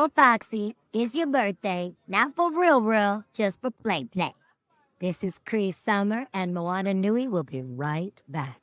on Foxy, it's your birthday. Not for real, just for play. This is Chris Summer, and Moana Nui will be right back.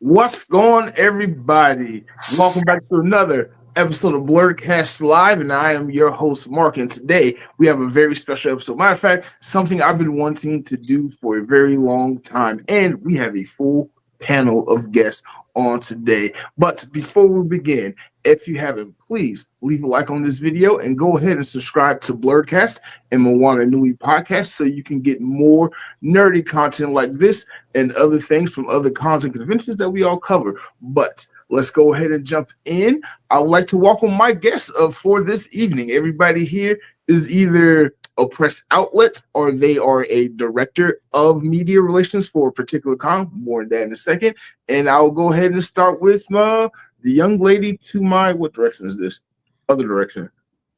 What's going on, everybody? Welcome back to another episode of Blerdkast Live, and I am your host, Mark, and today we have a very special episode. Matter of fact, something I've been wanting to do for a very long time, and we have a full panel of guests on today. But before we begin, if you haven't, please leave a like on this video and go ahead and subscribe to Blerdkast and Moana Nui Podcast so you can get more nerdy content like this and other things from other cons and conventions that we all cover. But let's go ahead and jump in. I would like to welcome my guests for this evening. Everybody here is either a press outlet or they are a director of media relations for a particular con. More on that in a second. And I'll go ahead and start with the young lady to my, what direction is this? Other direction.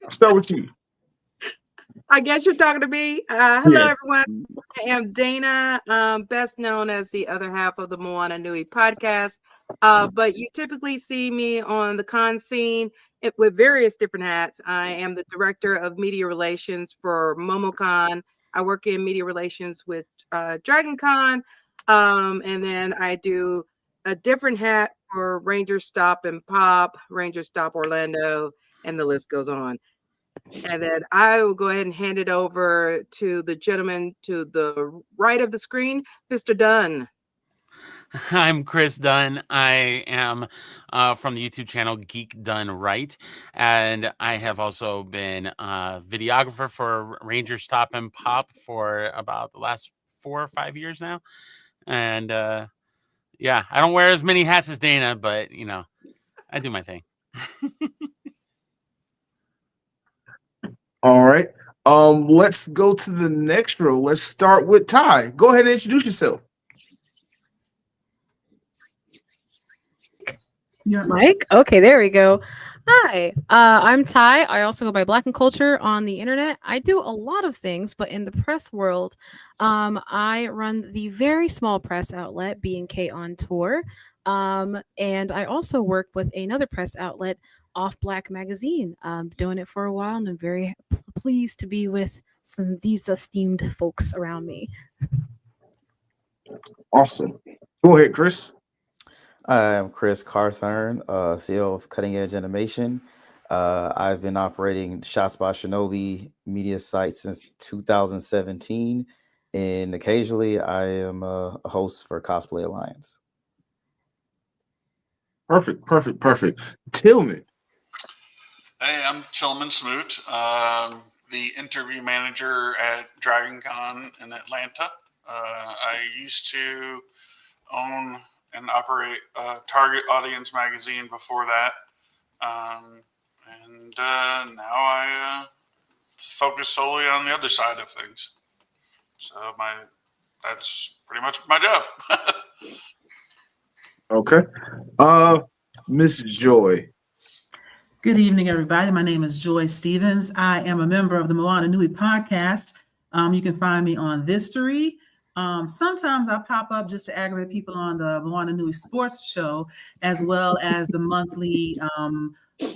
I'll start with you. I guess you're talking to me. Hello, Yes. everyone. I am Dana, best known as the other half of the Moana Nui Podcast. But you typically see me on the con scene with various different hats. I am the director of media relations for MomoCon. I work in media relations with DragonCon. And then I do a different hat for Ranger Stop and Pop, Ranger Stop Orlando, and the list goes on. And then I will go ahead and hand it over to the gentleman to the right of the screen, Mr. Dunn. I'm Chris Dunn. I am from the YouTube channel Geek, Dunn, Ryte, and I have also been a videographer for Ranger Stop and Pop for about the last 4 or 5 years now. And yeah, I don't wear as many hats as Dana, but you know, I do my thing. All right. Let's go to the next row. Let's start with Ty. Go ahead and introduce yourself. Mike? Okay, there we go. Hi, I'm Ty. I also go by Blaque N Culture on the internet. I do a lot of things, but in the press world, I run the very small press outlet, B&K on Tour. And I also work with another press outlet, Off Black Magazine. Doing it for a while, and I'm very pleased to be with some of these esteemed folks around me. Awesome. Go ahead, Chris. I'm Chris Carthern, CEO of Cutting Edge Animation. I've been operating Shots by Shinobi media site since 2017, and occasionally I am a host for Cosplay Alliance. Perfect. Tillman. Hey, I'm Tillman Smoot, the interview manager at DragonCon in Atlanta. I used to own and operate Target Audience magazine before that. And now I focus solely on the other side of things. So that's pretty much my job. Okay. Miss Joy. Good evening, everybody. My name is Joy Stevens. I am a member of the Moana Nui Podcast. You can find me on Vistery. Sometimes I pop up just to aggravate people on the Moana Nui Sports Show, as well as the monthly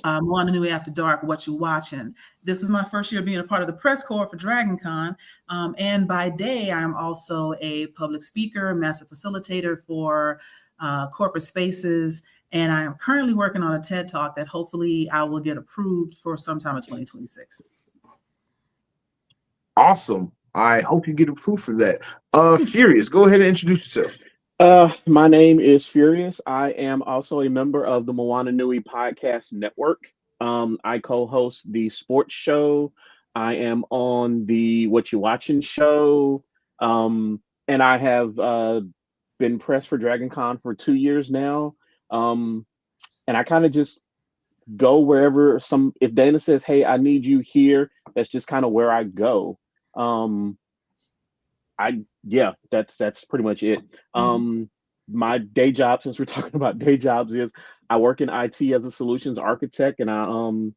Moana Nui After Dark, What You Watching. This is my first year being a part of the press corps for DragonCon. And by day, I'm also a public speaker, master facilitator for corporate spaces. And I am currently working on a TED Talk that hopefully I will get approved for sometime in 2026. Awesome. I hope you get approved for that. Furious, go ahead and introduce yourself. My name is Furious. I am also a member of the Moana Nui Podcast Network. I co-host the sports show. I am on the What You Watching show. And I have been pressed for DragonCon for 2 years now. And I kind of just go wherever if Dana says, hey, I need you here, that's just kind of where I go. That's pretty much it. My day job, since we're talking about day jobs, is I work in IT as a solutions architect, and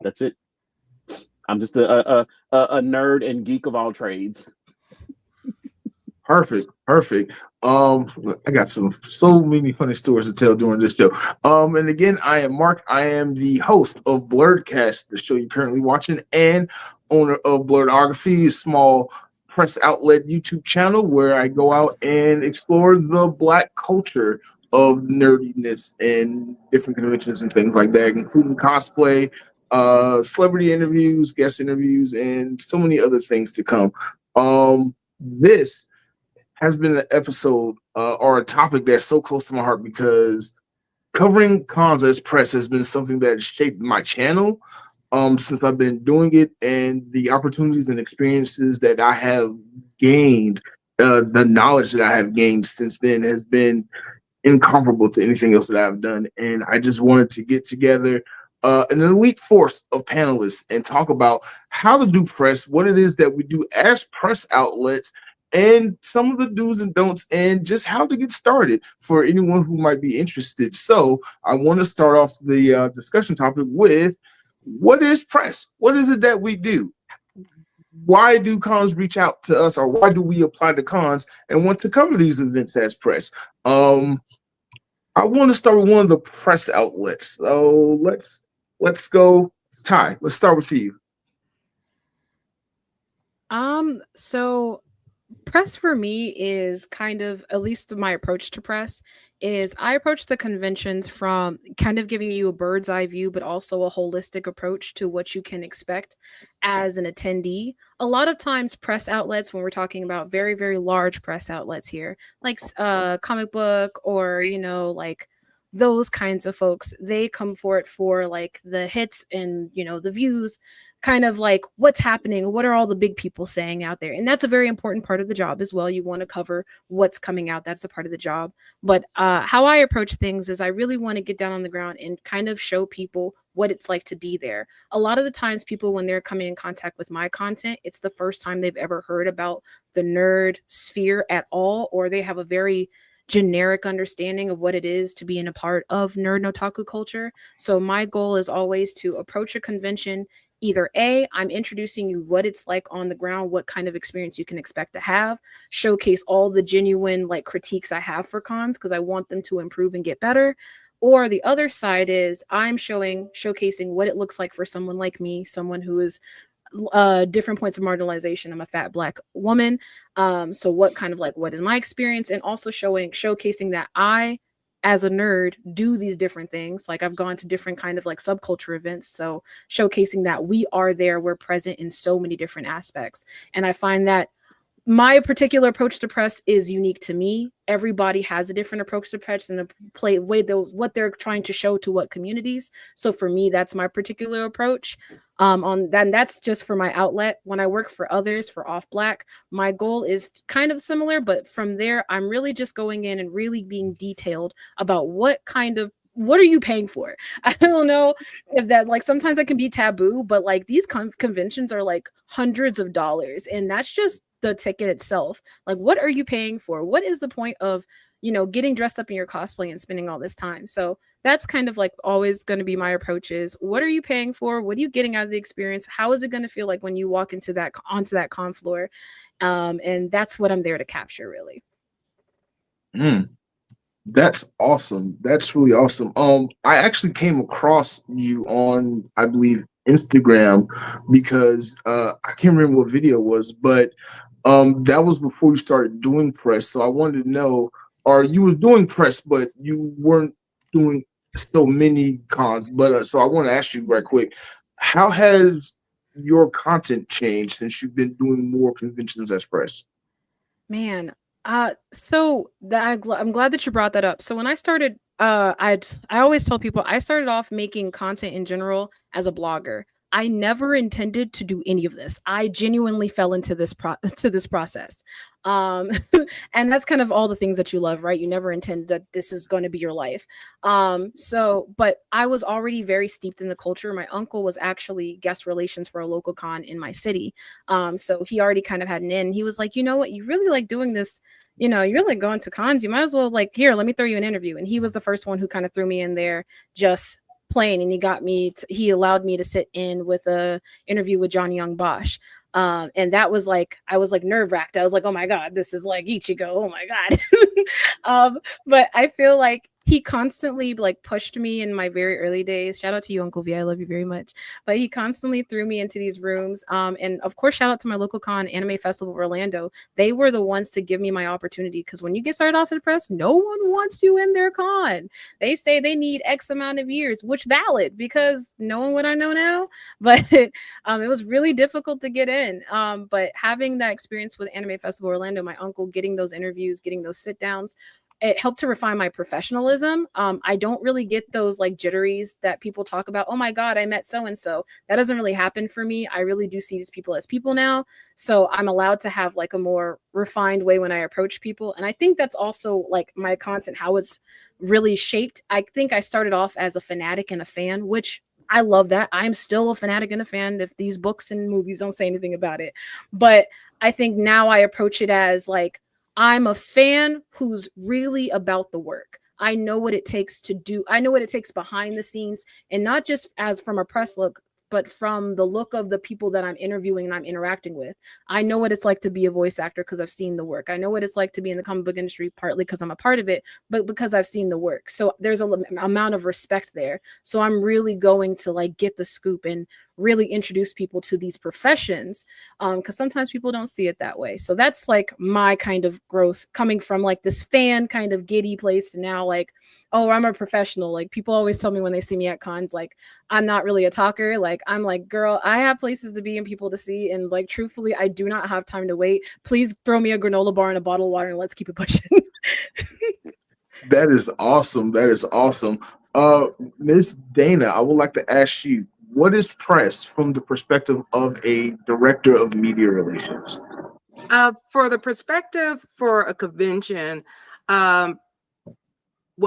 that's it. I'm just a nerd and geek of all trades. Perfect. I got so many funny stories to tell during this show. And again, I am Mark. I am the host of Blerdkast, the show you're currently watching, and owner of Blerdography, a small press outlet YouTube channel where I go out and explore the Black culture of nerdiness and different conventions and things like that, including cosplay, celebrity interviews, guest interviews, and so many other things to come. This has been an episode or a topic that's so close to my heart because covering cons as press has been something that shaped my channel since I've been doing it, and the opportunities and experiences that I have gained, the knowledge that I have gained since then has been incomparable to anything else that I've done. And I just wanted to get together an elite force of panelists and talk about how to do press, what it is that we do as press outlets, and some of the do's and don'ts, and just how to get started for anyone who might be interested. So I want to start off the discussion topic with, what is press? What is it that we do? Why do cons reach out to us, or why do we apply to cons and want to cover these events as press? I want to start with one of the press outlets. So let's go, Ty. Let's start with you. So press for me is kind of, at least my approach to press is, I approach the conventions from kind of giving you a bird's eye view, but also a holistic approach to what you can expect as an attendee. A lot of times press outlets, when we're talking about very, very large press outlets here, like comic book or, like those kinds of folks, they come for it for like the hits and, the views, kind of like what's happening, what are all the big people saying out there. And that's a very important part of the job as well. You want to cover what's coming out. That's a part of the job. But how I approach things is I really want to get down on the ground and kind of show people what it's like to be there. A lot of the times people, when they're coming in contact with my content, it's the first time they've ever heard about the nerd sphere at all, or they have a very generic understanding of what it is to be in a part of nerd and otaku culture. So my goal is always to approach a convention. Either A, I'm introducing you what it's like on the ground, what kind of experience you can expect to have, showcase all the genuine like critiques I have for cons because I want them to improve and get better. Or the other side is I'm showcasing what it looks like for someone like me, someone who is different points of marginalization. I'm a fat Black woman. So what kind of like, what is my experience? And also showcasing that I, as a nerd, do these different things. Like I've gone to different kind of like subculture events. So showcasing that we are there, we're present in so many different aspects. And I find that my particular approach to press is unique to me. Everybody has a different approach to press and what they're trying to show to what communities. So for me, that's my particular approach. That's just for my outlet. When I work for others, for Off Black, my goal is kind of similar, but from there, I'm really just going in and really being detailed about what are you paying for? I don't know if that, like, sometimes that can be taboo, but like these conventions are like hundreds of dollars, and that's just the ticket itself. Like, what are you paying for? What is the point of, getting dressed up in your cosplay and spending all this time? So that's kind of like always going to be my approach is, what are you paying for? What are you getting out of the experience? How is it going to feel like when you walk onto that con floor? And that's what I'm there to capture, really. That's awesome. That's really awesome. I actually came across you on, I believe, Instagram because I can't remember what video it was, but that was before you started doing press. So I wanted to know, or you was doing press, but you weren't doing so many cons. But so I want to ask you right quick, how has your content changed since you've been doing more conventions as press? Man, I'm glad that you brought that up. So when I started, I always tell people I started off making content in general as a blogger. I never intended to do any of this. I genuinely fell into this process. And that's kind of all the things that you love, right? You never intend that this is going to be your life. But I was already very steeped in the culture. My uncle was actually guest relations for a local con in my city. So he already kind of had an in. He was like, you know what, you really like doing this. You're like going to cons. You might as well, like, here, let me throw you an interview. And he was the first one who kind of threw me in there, just plane, and he allowed me to sit in with a interview with John Young Bosch. And that was like, I was like nerve wracked. I was like, oh my God, this is like Ichigo. Oh my God. But I feel like he constantly like pushed me in my very early days. Shout out to you, Uncle V. I love you very much. But he constantly threw me into these rooms. And of course, shout out to my local con, Anime Festival of Orlando. They were the ones to give me my opportunity, because when you get started off in the press, no one wants you in their con. They say they need X amount of years, which valid, because knowing what I know now, but it was really difficult to get in. But having that experience with Anime Festival Orlando, my uncle, getting those interviews, getting those sit downs, it helped to refine my professionalism. I don't really get those like jitteries that people talk about. Oh my God, I met so-and-so. That doesn't really happen for me. I really do see these people as people now. So I'm allowed to have like a more refined way when I approach people. And I think that's also like my content, how it's really shaped. I think I started off as a fanatic and a fan, which I love that. I'm still a fanatic and a fan if these books and movies don't say anything about it. But I think now I approach it as like, I'm a fan who's really about the work. I know what it takes to do. I know what it takes behind the scenes, and not just as from a press look, but from the look of the people that I'm interviewing and I'm interacting with. I know what it's like to be a voice actor because I've seen the work. I know what it's like to be in the comic book industry, partly because I'm a part of it, but because I've seen the work. So there's an amount of respect there. So I'm really going to like get the scoop and really introduce people to these professions, because sometimes people don't see it that way. So that's like my kind of growth, coming from like this fan kind of giddy place to now like, oh, I'm a professional. Like people always tell me when they see me at cons, like I'm not really a talker. Like I'm like, girl, I have places to be and people to see, and like truthfully, I do not have time to wait. Please throw me a granola bar and a bottle of water and let's keep it pushing. That is awesome. That is awesome. Ms. Dana, I would like to ask you, what is press from the perspective of a director of media relations? For the perspective for a convention, what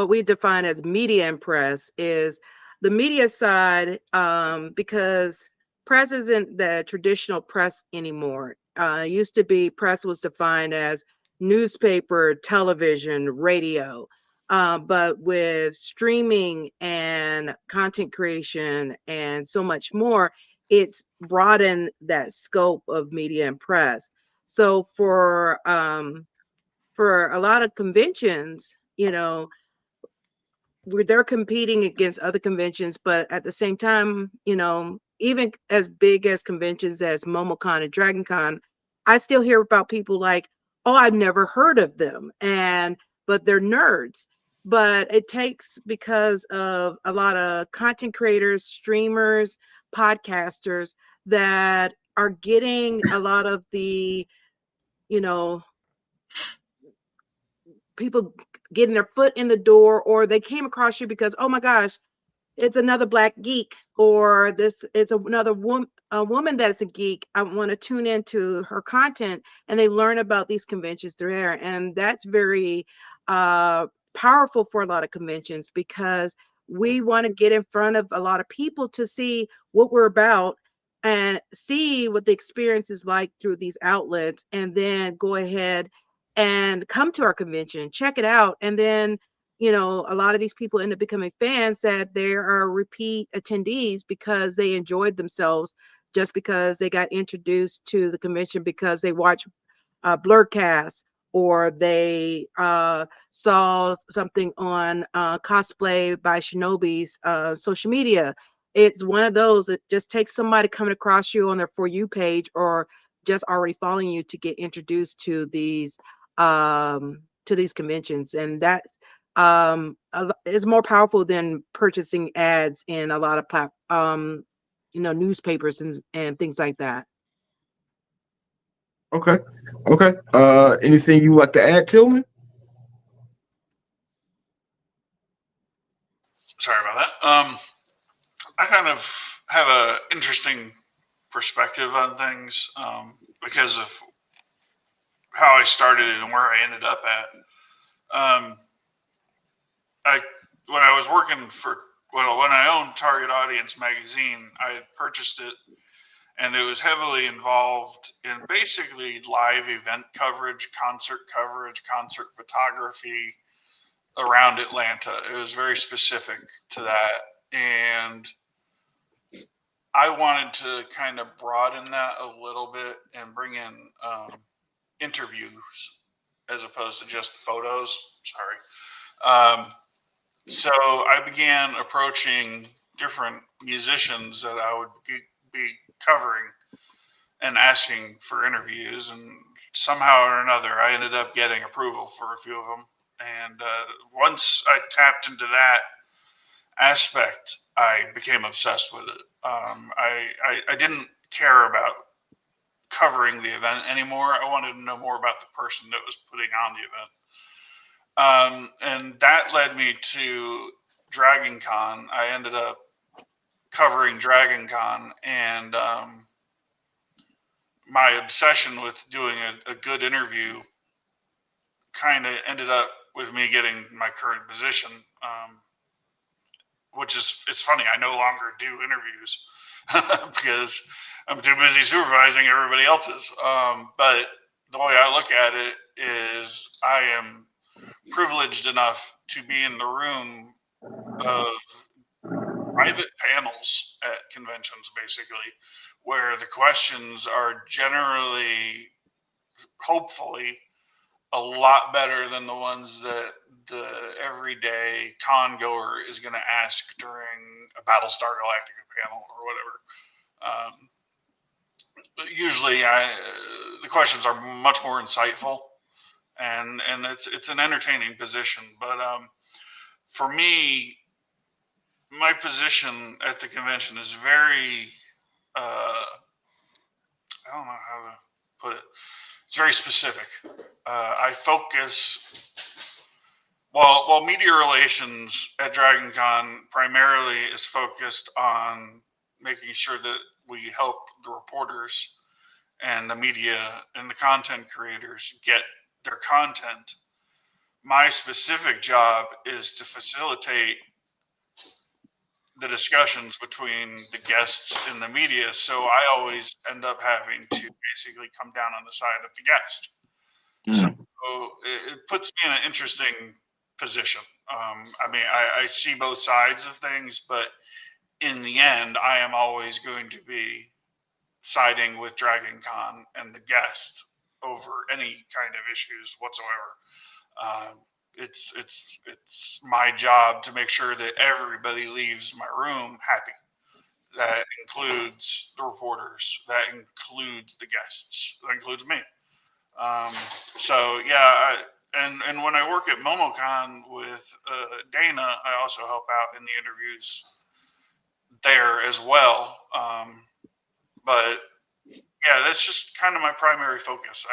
we define as media and press is the media side, because press isn't the traditional press anymore. It used to be press was defined as newspaper, television, radio. But with streaming and content creation and so much more, it's broadened that scope of media and press. So for a lot of conventions, they're competing against other conventions, but at the same time, even as big as conventions as MomoCon and DragonCon, I still hear about people like, oh, I've never heard of them, but they're nerds. But it takes, because of a lot of content creators, streamers, podcasters that are getting a lot of the, people getting their foot in the door, or they came across you because, oh my gosh, it's another Black geek, or this is another a woman that's a geek. I want to tune into her content, and they learn about these conventions through there. And that's very powerful for a lot of conventions, because we want to get in front of a lot of people to see what we're about and see what the experience is like through these outlets, and then go ahead and come to our convention, check it out. And then, a lot of these people end up becoming fans, that there are repeat attendees because they enjoyed themselves, just because they got introduced to the convention because they watched Blerdkast, or they saw something on Cosplay by Shinobi's social media. It's one of those that just takes somebody coming across you on their For You page, or just already following you, to get introduced to these conventions. And that is more powerful than purchasing ads in a lot of newspapers and things like that. Okay. Anything you like to add, Tillman? Sorry about that. I kind of have an interesting perspective on things because of how I started and where I ended up at. When I was working when I owned Target Audience magazine, I had purchased it, and it was heavily involved in basically live event coverage, concert photography around Atlanta. It was very specific to that. and I wanted to kind of broaden that a little bit and bring in interviews as opposed to just photos. Sorry. So I began approaching different musicians that I would be covering and asking for interviews, and somehow or another, I ended up getting approval for a few of them. And once I tapped into that aspect, I became obsessed with it. I didn't care about covering the event anymore. I wanted to know more about the person that was putting on the event. And that led me to DragonCon. I ended up covering DragonCon, and my obsession with doing a good interview kind of ended up with me getting my current position, which is, it's funny, I no longer do interviews because I'm too busy supervising everybody else's. But the way I look at it is I am privileged enough to be in the room of private panels at conventions, basically, where the questions are generally, hopefully, a lot better than the ones that the everyday con goer is going to ask during a Battlestar Galactica panel or whatever. But usually, the questions are much more insightful, and it's an entertaining position. But for me, my position at the convention is very, I don't know how to put it. It's very specific. I focus, while media relations at DragonCon primarily is focused on making sure that we help the reporters and the media and the content creators get their content. My specific job is to facilitate the discussions between the guests and the media. So I always end up having to basically come down on the side of the guest. So it puts me in an interesting position. I mean, I see both sides of things, but in the end, I am always going to be siding with DragonCon and the guest over any kind of issues whatsoever. It's my job to make sure that everybody leaves my room happy. That includes the reporters. That includes the guests. That includes me. So yeah, and when I work at MomoCon with Dana, I also help out in the interviews there as well. But yeah, that's just kind of my primary focus.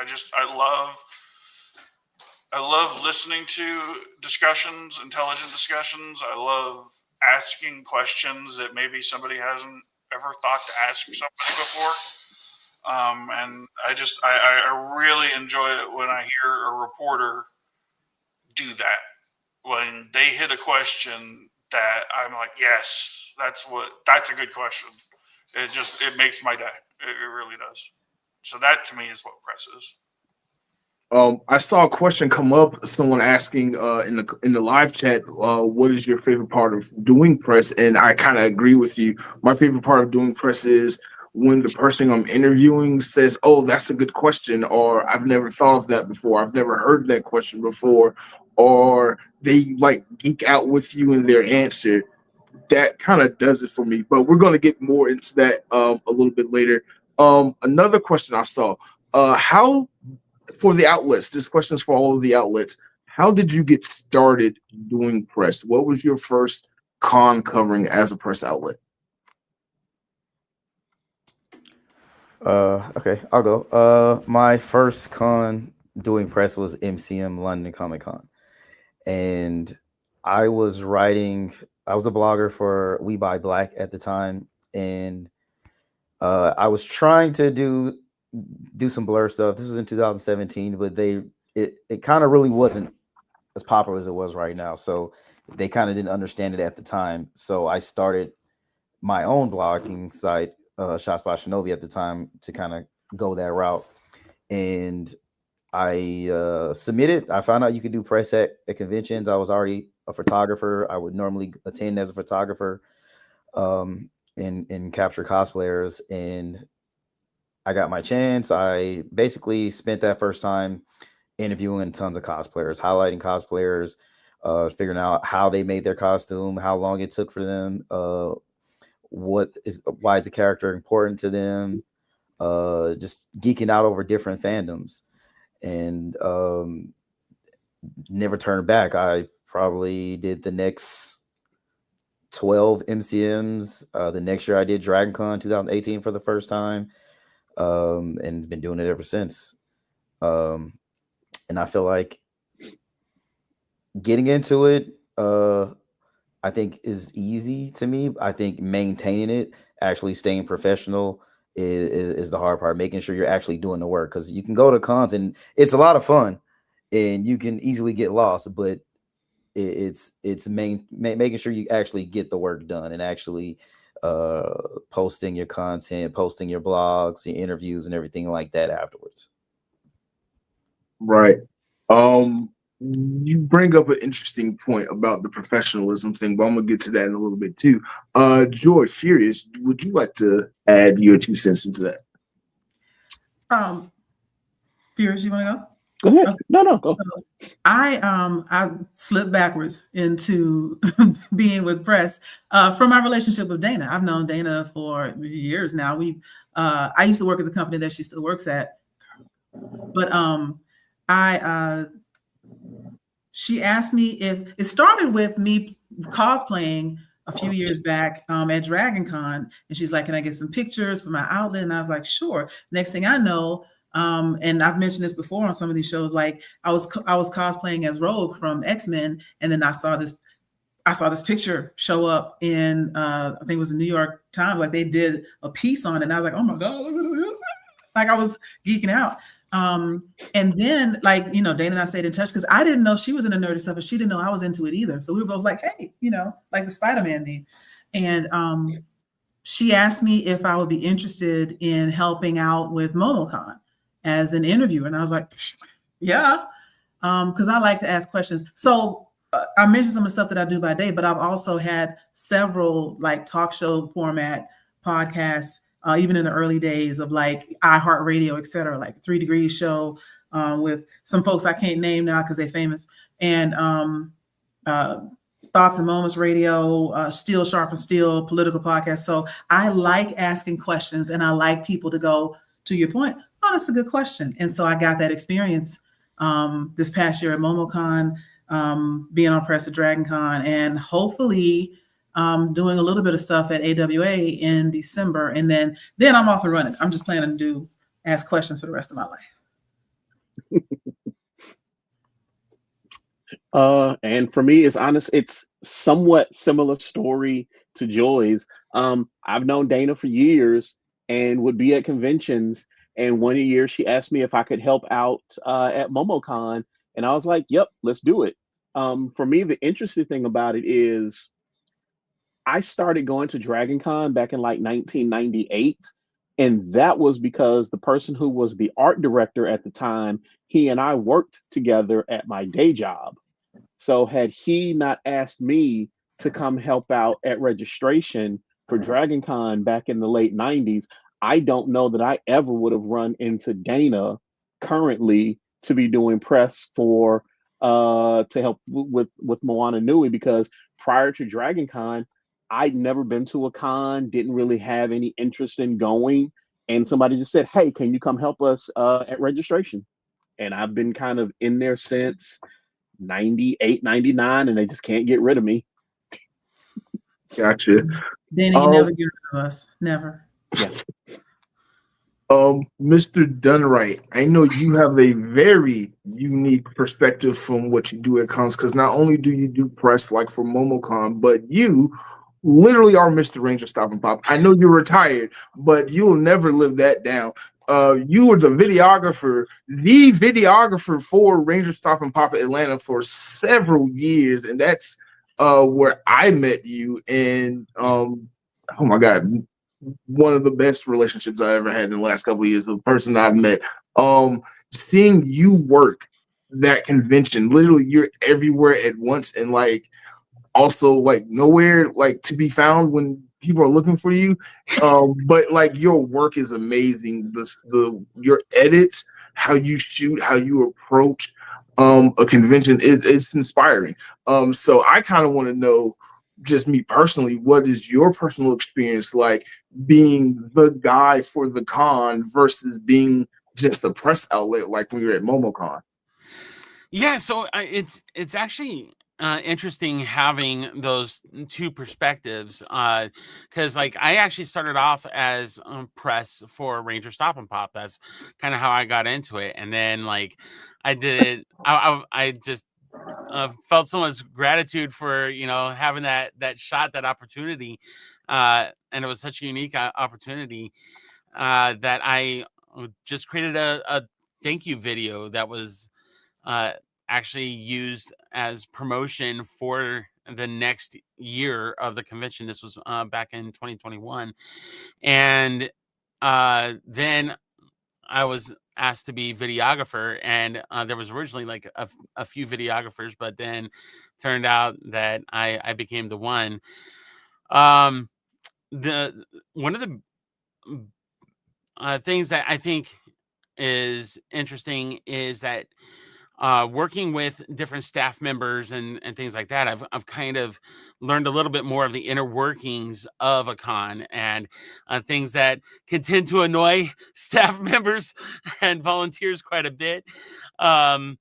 I love listening to discussions, intelligent discussions. I love asking questions that maybe somebody hasn't ever thought to ask somebody before. And I really enjoy it when I hear a reporter do that. When they hit a question that I'm like, yes, that's a good question. It makes my day. It really does. So that to me is what press is. I saw a question come up. Someone asking in the live chat, what is your favorite part of doing press? And I kind of agree with you. My favorite part of doing press is when the person I'm interviewing says, "Oh, that's a good question," or "I've never thought of that before. I've never heard that question before," or they like geek out with you in their answer. That kind of does it for me. But we're going to get more into that a little bit later. Another question I saw: how for the outlets, this question is for all of the outlets. How did you get started doing press? What was your first con covering as a press outlet? Okay, I'll go. My first con doing press was MCM London Comic Con. And I was a blogger for We Buy Black at the time. And I was trying to do some Blur stuff. This was in 2017, but it kind of really wasn't as popular as it was right now. So they kind of didn't understand it at the time. So I started my own blogging site, Shots by Shinobi at the time, to kind of go that route. And I submitted. I found out you could do press at conventions. I was already a photographer. I would normally attend as a photographer. in capture cosplayers, and I got my chance. I basically spent that first time interviewing tons of cosplayers, highlighting cosplayers, figuring out how they made their costume, how long it took for them, why is the character important to them, just geeking out over different fandoms, and never turned back. I probably did the next 12 MCMs. The next year I did DragonCon 2018 for the first time, and been doing it ever since. And I feel like getting into it, I think is easy to me. I think maintaining it, actually staying professional is the hard part, making sure you're actually doing the work, because you can go to cons and it's a lot of fun and you can easily get lost, but it's making sure you actually get the work done and actually posting your content, posting your blogs, your interviews and everything like that afterwards. Right. You bring up an interesting point about the professionalism thing, but I'm gonna get to that in a little bit too. Joy, Furious, would you like to add your 2 cents into that? Furious, you want to go? Go ahead. Okay. No, go. I slipped backwards into being with press from my relationship with Dana. I've known Dana for years now. I used to work at the company that she still works at, but she asked me if it started with me cosplaying a few years back at DragonCon, and she's like, "Can I get some pictures for my outlet?" And I was like, "Sure." Next thing I know, and I've mentioned this before on some of these shows, like I was cosplaying as Rogue from X-Men, and then I saw this picture show up in I think it was the New York Times, like they did a piece on it, and I was like, "Oh my God," like I was geeking out. And then, like, you know, Dana and I stayed in touch because I didn't know she was into nerdy stuff, and she didn't know I was into it either. So we were both like, "Hey, you know, like the Spider-Man thing." And she asked me if I would be interested in helping out with MomoCon as an interviewer. And I was like, "Yeah," because I like to ask questions. So I mentioned some of the stuff that I do by day, but I've also had several like talk show format podcasts, even in the early days of like iHeartRadio, et cetera, like 3 Degrees show with some folks I can't name now because they're famous, and Thoughts and Moments Radio, Steel Sharp and Steel political podcast. So I like asking questions, and I like people to go, to your point, "Oh, that's a good question." And so I got that experience this past year at MomoCon, being on press at DragonCon, and hopefully doing a little bit of stuff at AWA in December, and then I'm off and running. I'm just planning to ask questions for the rest of my life. And for me, it's somewhat similar story to Joy's. I've known Dana for years and would be at conventions. And one year she asked me if I could help out at MomoCon, and I was like, "Yep, let's do it." For me, the interesting thing about it is I started going to DragonCon back in like 1998. And that was because the person who was the art director at the time, he and I worked together at my day job. So had he not asked me to come help out at registration for DragonCon back in the late 90s, I don't know that I ever would have run into Dana currently to be doing press for to help with Moana Nui, because prior to DragonCon, I'd never been to a con, didn't really have any interest in going. And somebody just said, "Hey, can you come help us at registration?" And I've been kind of in there since 98, 99, and they just can't get rid of me. Gotcha. Danny, you never get rid of us. Never. Yeah. Mr. Dunn, I know you have a very unique perspective from what you do at cons, because not only do you do press like for MomoCon, but you literally are Mr. Ranger Stop and Pop. I know you're retired, but you will never live that down. You were the videographer for Ranger Stop and Pop Atlanta for several years, and that's where I met you. And oh my God, one of the best relationships I ever had in the last couple of years. The person I've met, seeing you work that convention, literally you're everywhere at once, and like also like nowhere like to be found when people are looking for you. But like your work is amazing. Your edits, how you shoot, how you approach a convention, it's inspiring. So I kind of want to know, just me personally, what is your personal experience like being the guy for the con versus being just a press outlet like when you're at MomoCon? Yeah, so it's actually interesting having those two perspectives, because like I actually started off as press for Ranger Stop and Pop. That's kind of how I got into it, and then like I just felt so much gratitude for having that shot, that opportunity, and it was such a unique opportunity that I just created a thank you video that was actually used as promotion for the next year of the convention. This was back in 2021, and then I was asked to be videographer, and there was originally like a few videographers, but then turned out that I became the one. Um, the One of the things that I think is interesting is that working with different staff members and things like that, I've kind of learned a little bit more of the inner workings of a con, and things that can tend to annoy staff members and volunteers quite a bit. Um,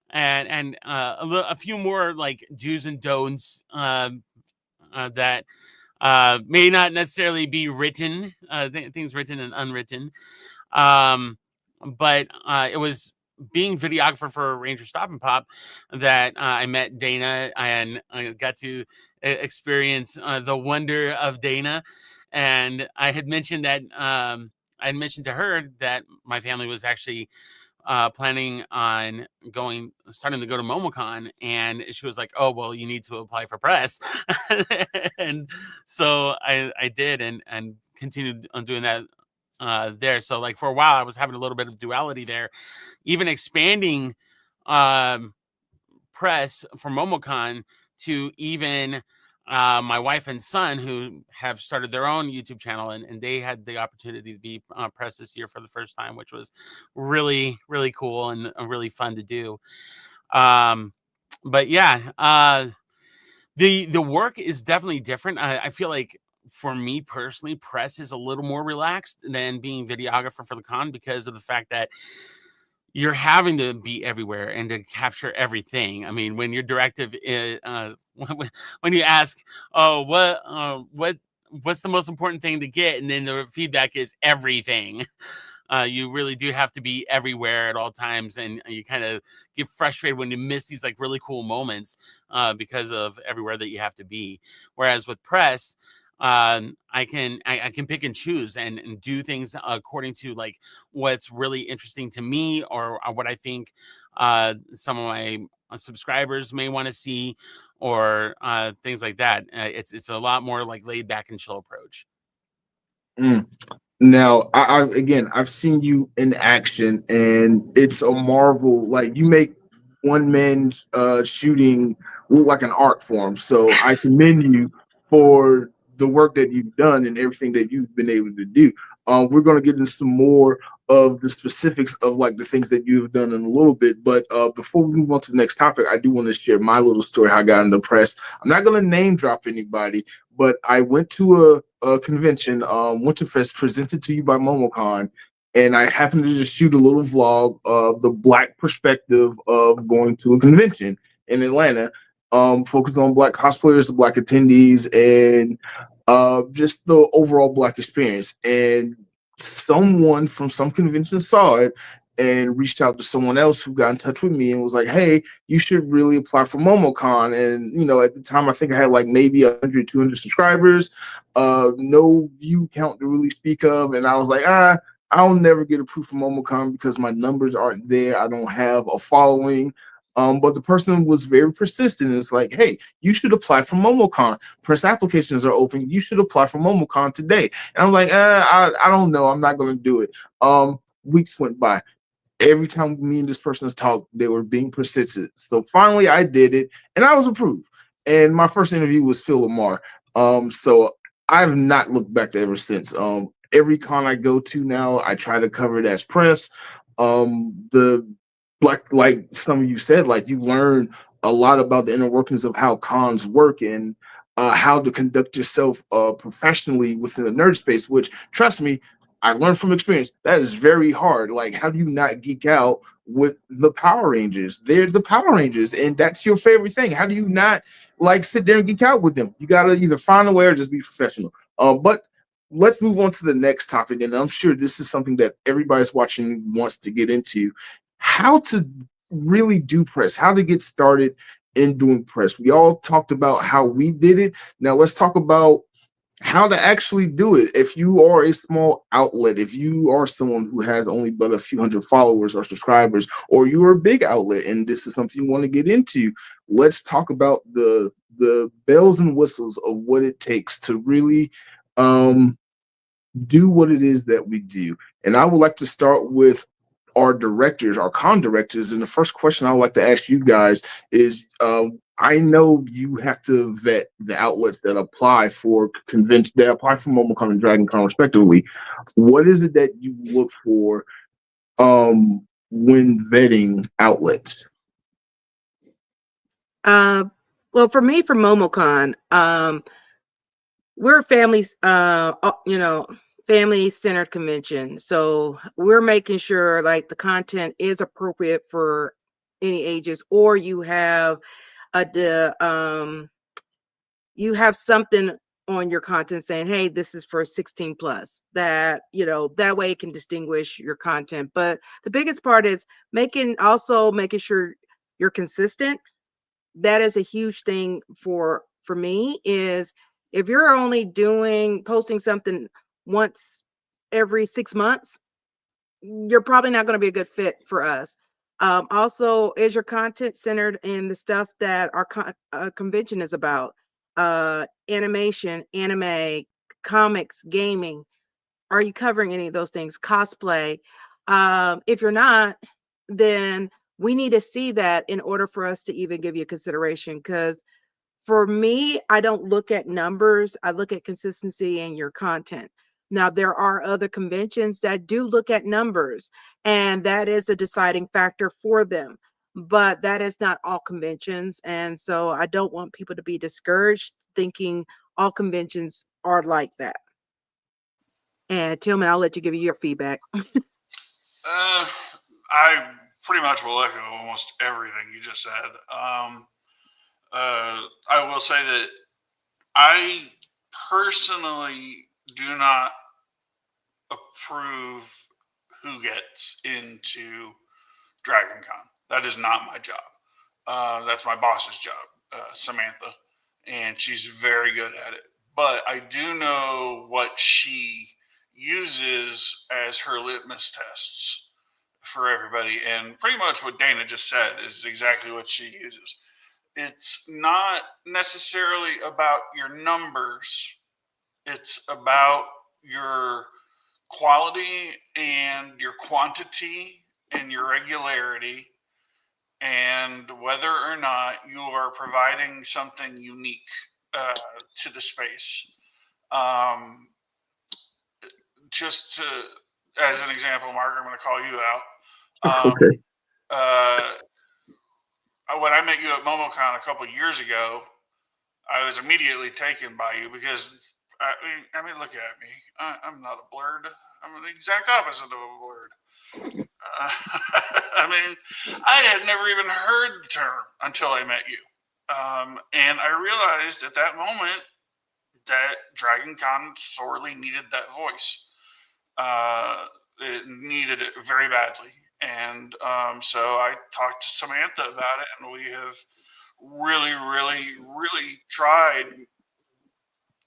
and a few more like do's and don'ts that may not necessarily be written, things written and unwritten. But it was being videographer for Ranger Stop and Pop that I met Dana, and I got to experience the wonder of Dana. And I had mentioned that I had mentioned to her that my family was actually planning on starting to go to MomoCon, and she was like, "Oh, well, you need to apply for press." And so I did, and continued on doing that there. So like for a while I was having a little bit of duality there, even expanding press for MomoCon to even my wife and son, who have started their own YouTube channel, and they had the opportunity to be press this year for the first time, which was really, really cool and really fun to do. But yeah, the work is definitely different. I feel like for me personally, press is a little more relaxed than being videographer for the con, because of the fact that you're having to be everywhere and to capture everything. I mean, when your directive is, when you ask, "Oh, what's the most important thing to get?" and then the feedback is everything. You really do have to be everywhere at all times, and you kind of get frustrated when you miss these like really cool moments because of everywhere that you have to be. Whereas with press, I can pick and choose and do things according to like what's really interesting to me, or what I think some of my subscribers may want to see, or things like that. It's a lot more like laid back and chill approach. Now, I've seen you in action, and it's a marvel. Like, you make one man shooting look like an art form. So I commend you for the work that you've done and everything that you've been able to do. We're going to get into some more of the specifics of like the things that you've done in a little bit. But before we move on to the next topic, I do want to share my little story, how I got into press. I'm not going to name drop anybody, but I went to a convention, Winterfest, presented to you by MomoCon, and I happened to just shoot a little vlog of the Black perspective of going to a convention in Atlanta, focused on Black cosplayers, the Black attendees, and just the overall Black experience. And someone from some convention saw it and reached out to someone else who got in touch with me and was like, "Hey, you should really apply for MomoCon." And, at the time, I think I had like maybe 100, 200 subscribers, no view count to really speak of. And I was like, I'll never get approved for MomoCon because my numbers aren't there. I don't have a following. But the person was very persistent. It's like, "Hey, you should apply for MomoCon. Press applications are open. You should apply for MomoCon today." And I'm like, I don't know. I'm not going to do it. Weeks went by. Every time me and this person talked, they were being persistent. So finally I did it, and I was approved. And my first interview was Phil Lamar. So I've not looked back ever since. Every con I go to now, I try to cover it as press. The like some of you said, like you learn a lot about the inner workings of how cons work and how to conduct yourself professionally within the nerd space. Which, trust me, I learned from experience. That is very hard. Like, how do you not geek out with the Power Rangers? They're the Power Rangers, and that's your favorite thing. How do you not like sit there and geek out with them? You gotta either find a way or just be professional. But let's move on to the next topic, and I'm sure this is something that everybody's watching wants to get into: how to really do press, how to get started in doing press. We all talked about how we did it. Now let's talk about how to actually do it. If you are a small outlet, if you are someone who has only but a few hundred followers or subscribers, or you're a big outlet and this is something you want to get into, let's talk about the bells and whistles of what it takes to really do what it is that we do. And I would like to start with our directors, our con directors. And the first question I would like to ask you guys is, I know you have to vet the outlets that apply for convention, that apply for MomoCon and DragonCon respectively. What is it that you look for when vetting outlets? Well, for me, for MomoCon, we're a family-centered convention. So we're making sure like the content is appropriate for any ages, or you have you have something on your content saying, hey, this is for 16 plus, that, that way it can distinguish your content. But the biggest part is making sure you're consistent. That is a huge thing for me, is if you're only posting something once every 6 months, you're probably not going to be a good fit for us. Also, is your content centered in the stuff that our convention is about? Animation, anime, comics, gaming. Are you covering any of those things? Cosplay. If you're not, then we need to see that in order for us to even give you consideration. Because for me, I don't look at numbers. I look at consistency in your content. Now, there are other conventions that do look at numbers, and that is a deciding factor for them. But that is not all conventions. And so I don't want people to be discouraged thinking all conventions are like that. And Tillman, I'll let you give you your feedback. I pretty much will echo almost everything you just said. I will say that I personally do not approve who gets into DragonCon. That is not my job. That's my boss's job, Samantha, and she's very good at it. But I do know what she uses as her litmus tests for everybody, and pretty much what Dana just said is exactly what she uses. It's not necessarily about your numbers. It's about your quality and your quantity and your regularity, and whether or not you are providing something unique to the space. Just to, as an example, Mark, I'm going to call you out. Okay. When I met you at MomoCon a couple years ago, I was immediately taken by you because, I mean, look at me. I'm not a blerd. I'm the exact opposite of a blerd. I mean, I had never even heard the term until I met you. And I realized at that moment that DragonCon sorely needed that voice. It needed it very badly. And so I talked to Samantha about it, and we have really, really, really tried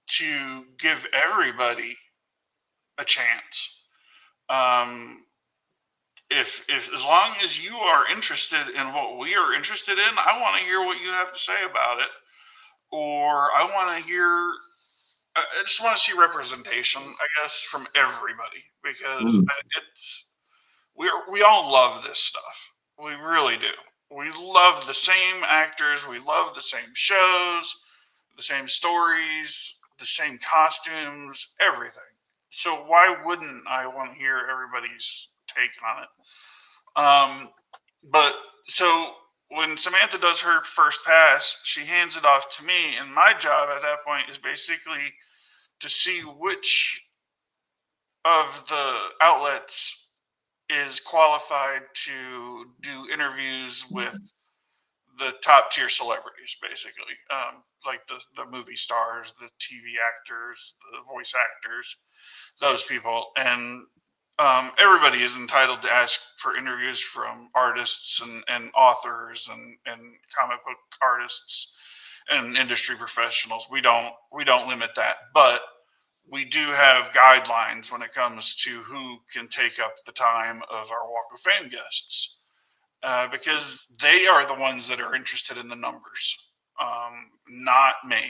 to give everybody a chance. If as long as you are interested in what we are interested in, I want to hear what you have to say about it, or I want to hear. I just want to see representation, I guess, from everybody, because it's we all love this stuff. We really do. We love the same actors. We love the same shows, the same stories. the same costumes, everything. So why wouldn't I want to hear everybody's take on it? But so when Samantha does her first pass, she hands it off to me, and my job at that point is basically to see which of the outlets is qualified to do interviews with the top tier celebrities, basically, like the movie stars, the TV actors, the voice actors, those people. And everybody is entitled to ask for interviews from artists and authors and comic book artists and industry professionals. We don't limit that, but we do have guidelines when it comes to who can take up the time of our Walk of Fame guests, because they are the ones that are interested in the numbers, not me.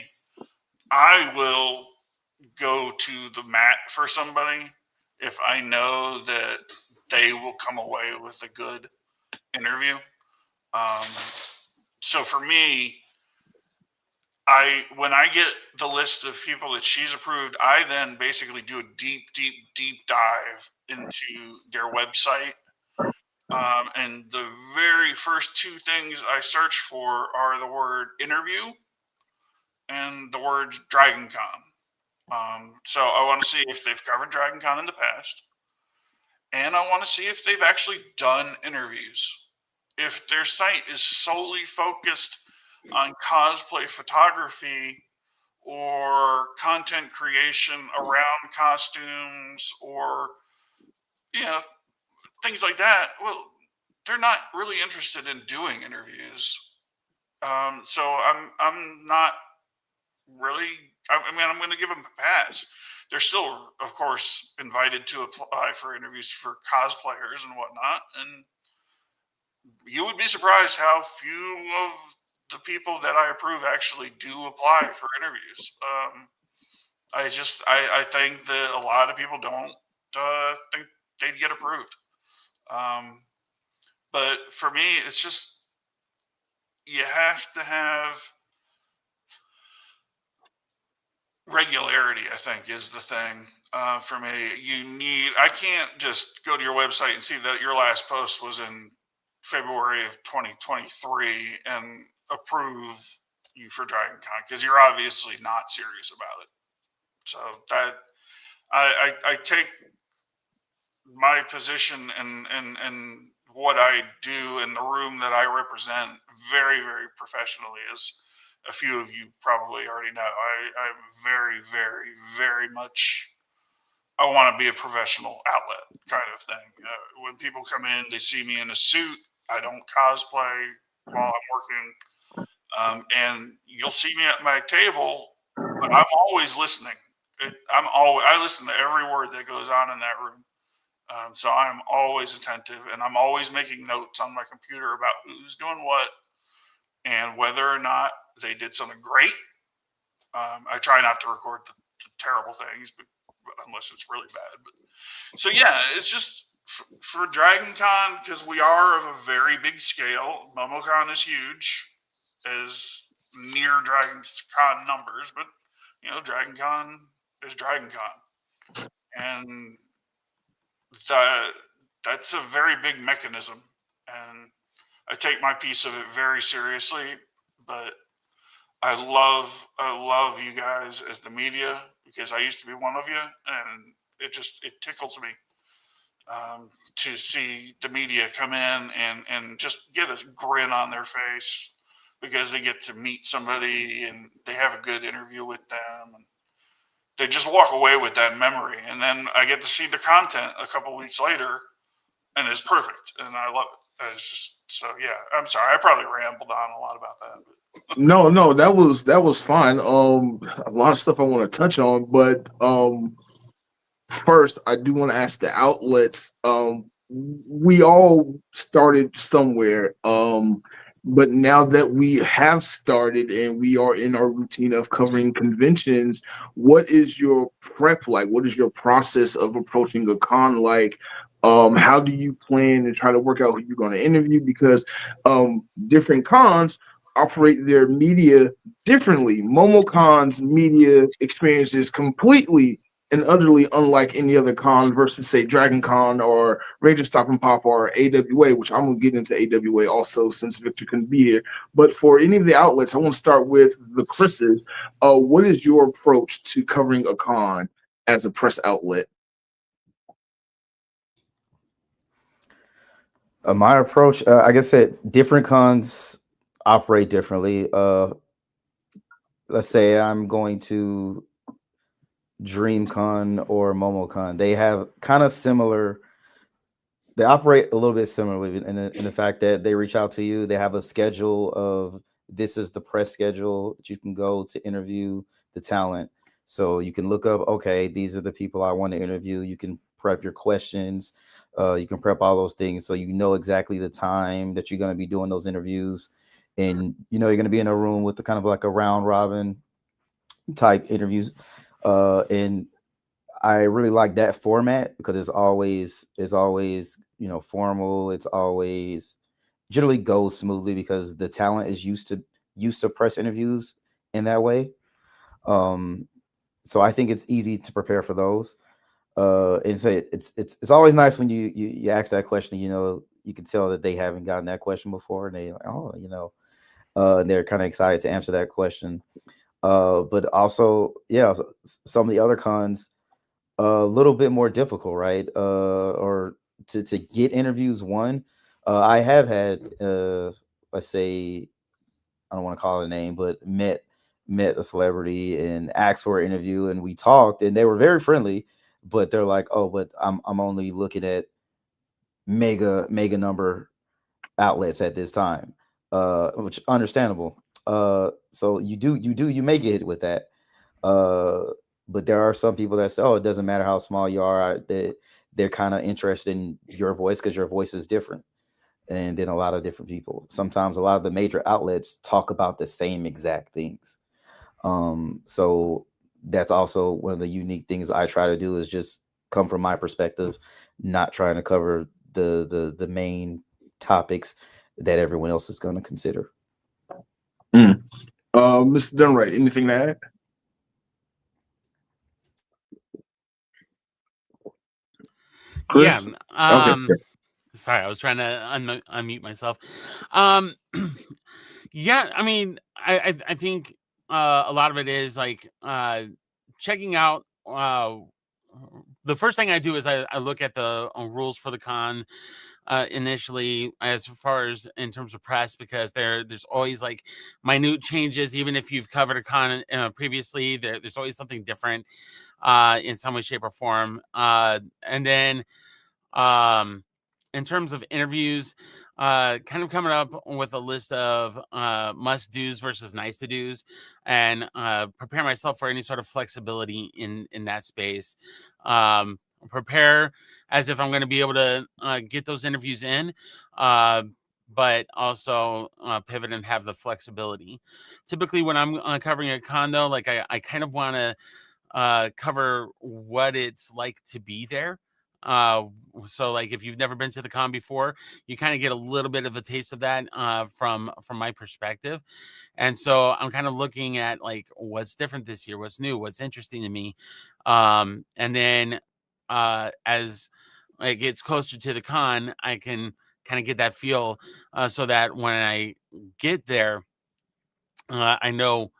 I will go to the mat for somebody if I know that they will come away with a good interview. So for me, when I get the list of people that she's approved, I then basically do a deep dive into their website. And the very first two things I search for are the word interview and the word DragonCon. So I want to see if they've covered DragonCon in the past, and I want to see if they've actually done interviews. If their site is solely focused on cosplay photography or content creation around costumes or things like that, well, they're not really interested in doing interviews. So I'm not really. I mean, I'm going to give them a pass. They're still, of course, invited to apply for interviews for cosplayers and whatnot. And you would be surprised how few of the people that I approve actually do apply for interviews. I think that a lot of people don't think they'd get approved. But for me, it's just, you have to have regularity, I think, is the thing. For me, I can't just go to your website and see that your last post was in February of 2023 and approve you for DragonCon, because you're obviously not serious about it. So that I take my position and what I do in the room that I represent very, very professionally. As a few of you probably already know, I'm very, very, very much, I want to be a professional outlet kind of thing. When people come in, they see me in a suit. I don't cosplay while I'm working. And you'll see me at my table, but I'm always listening. I listen to every word that goes on in that room. So I'm always attentive, and I'm always making notes on my computer about who's doing what and whether or not they did something great. I try not to record the terrible things, but unless it's really bad. But so yeah, it's just for DragonCon, because we are of a very big scale. MomoCon is huge, as near DragonCon numbers, but DragonCon is DragonCon, and that's a very big mechanism, and I take my piece of it very seriously. But I love you guys as the media, because I used to be one of you, and it tickles me to see the media come in and just get a grin on their face because they get to meet somebody and they have a good interview with them, and they just walk away with that memory. And then I get to see the content a couple weeks later, and it's perfect, and I love it. It's just, so yeah. I'm sorry, I probably rambled on a lot about that. But. No, that was fine. A lot of stuff I want to touch on, but first I do want to ask the outlets. We all started somewhere. But now that we have started and we are in our routine of covering conventions, what is your prep like? What is your process of approaching a con like? How do you plan and try to work out who you're going to interview? Because different cons operate their media differently. MomoCon's media experience is completely and utterly unlike any other con versus, say, DragonCon or Ranger Stop and Pop or AWA, which I'm going to get into AWA also since Victor couldn't be here. But for any of the outlets, I want to start with the Chris's. What is your approach to covering a con as a press outlet? My approach, like I said, different cons operate differently. Let's say I'm going to DreamCon or MomoCon. They have kind of similar. They operate a little bit similarly in the fact that they reach out to you. They have a schedule of, this is the press schedule that you can go to interview the talent. So you can look up, okay, these are the people I want to interview. You can prep your questions. You can prep all those things so you know exactly the time that you're going to be doing those interviews. And you know you're going to be in a room with the kind of like a round robin type interviews. And I really like that format because it's always formal. It's always generally goes smoothly because the talent is used to press interviews in that way. So I think it's easy to prepare for those. And say it's always nice when you ask that question. You can tell that they haven't gotten that question before, and they and they're kind of excited to answer that question. But also, some of the other cons a little bit more difficult, right? Or to get interviews. I have had let's say, I don't want to call it a name, but met a celebrity and asked for an interview, and we talked, and they were very friendly. But they're like, oh, but I'm only looking at mega number outlets at this time, which understandable. So you may get hit with that. But there are some people that say, oh, it doesn't matter how small you are. They're kind of interested in your voice because your voice is different. And then a lot of different people. Sometimes a lot of the major outlets talk about the same exact things. So that's also one of the unique things I try to do is just come from my perspective, not trying to cover the main topics that everyone else is going to consider. Mr. Dunn, anything to add? Chris? Yeah. Okay. Sorry, I was trying to unmute myself. Yeah, I mean, I think a lot of it is like checking out. The first thing I do is I look at the rules for the con initially, as far as in terms of press, because there's always like minute changes. Even if you've covered a con previously, there's always something different in some way, shape, or form. And then in terms of interviews, kind of coming up with a list of must do's versus nice to do's, and prepare myself for any sort of flexibility in that space. Prepare as if I'm going to be able to get those interviews in, but also pivot and have the flexibility. Typically, when I'm covering a con, though, like I kind of want to cover what it's like to be there. So like if you've never been to the con before, you kind of get a little bit of a taste of that from my perspective. And so I'm kind of looking at like what's different this year, what's new, what's interesting to me. And then as it gets closer to the con, I can kind of get that feel so that when I get there, I know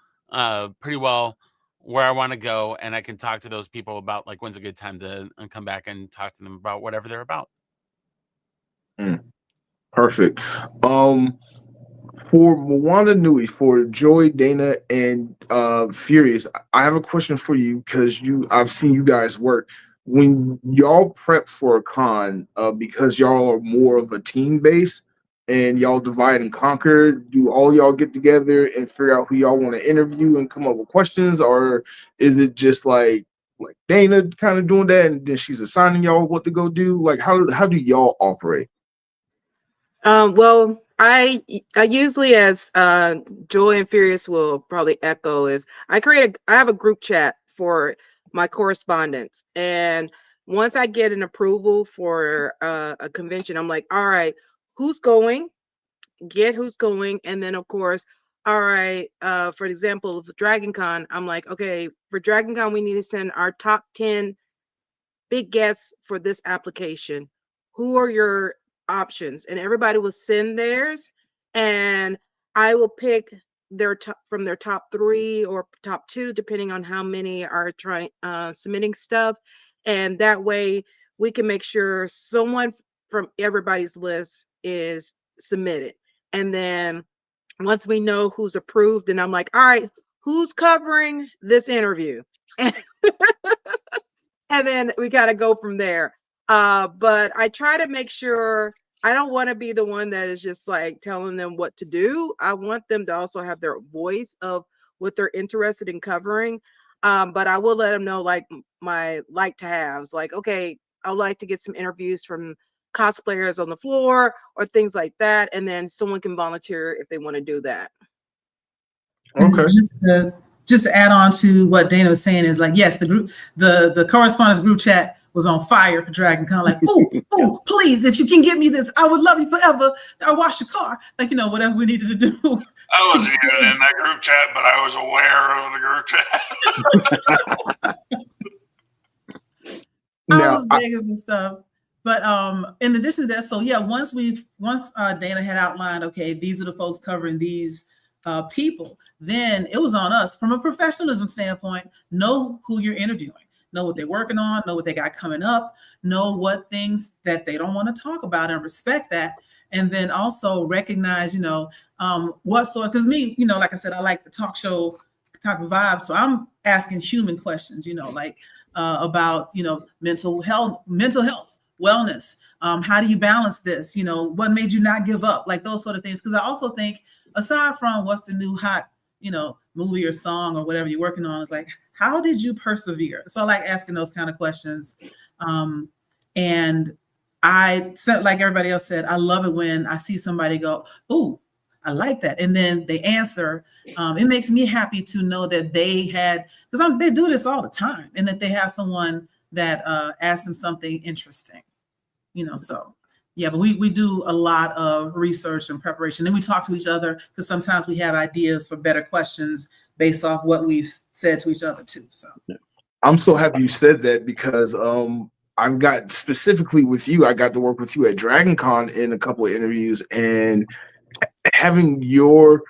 pretty well where I want to go, and I can talk to those people about like when's a good time to come back and talk to them about whatever they're about. Perfect. For Moana Nui, for Joy, Dana, and Furious, I have a question for you because I've seen you guys work. When y'all prep for a con, because y'all are more of a team base and y'all divide and conquer, do all y'all get together and figure out who y'all want to interview and come up with questions, or is it just like Dana kind of doing that and then she's assigning y'all what to go do? Like how do y'all operate? Well, I usually, as Joy and Furious will probably echo, is I have a group chat for my correspondence, and once I get an approval for a convention, I'm like, all right, who's going? Get who's going, and then of course all right, for example, for DragonCon, I'm like, okay, for DragonCon, we need to send our top 10 big guests for this application. Who are your options? And everybody will send theirs, and I will pick their top from their top 3 or top 2, depending on how many are trying submitting stuff. And that way we can make sure someone from everybody's list is submitted. And then once we know who's approved, and I'm like, all right, who's covering this interview? And then we got to go from there. But I try to make sure I don't want to be the one that is just like telling them what to do. I want them to also have their voice of what they're interested in covering. But I will let them know like my like to haves, like, okay, I'd like to get some interviews from cosplayers on the floor or things like that. And then someone can volunteer if they want to do that. Okay. Just to add on to what Dana was saying is like, yes, the group, the correspondence group chat was on fire for DragonCon. Like, oh, please, if you can get me this, I would love you forever. I'll wash your car. Like, whatever we needed to do. I wasn't even in that group chat, but I was aware of the group chat. I was big of the stuff. But in addition to that, so yeah, once Dana had outlined, okay, these are the folks covering these people, then it was on us from a professionalism standpoint, know who you're interviewing, know what they're working on, know what they got coming up, know what things that they don't want to talk about and respect that. And then also recognize, what sort, because me, like I said, I like the talk show type of vibe. So I'm asking human questions, like about, mental health, wellness. How do you balance this? What made you not give up? Like those sort of things. Because I also think, aside from what's the new hot, movie or song or whatever you're working on, is like, how did you persevere? So I like asking those kind of questions. And I said, like everybody else said, I love it when I see somebody go, "Ooh, I like that," and then they answer. It makes me happy to know that they had, because they do this all the time, and that they have someone that asked them something interesting. So yeah, but we do a lot of research and preparation. Then we talk to each other because sometimes we have ideas for better questions based off what we've said to each other too. So I'm so happy you said that because I've got specifically with you, I got to work with you at DragonCon in a couple of interviews, and having your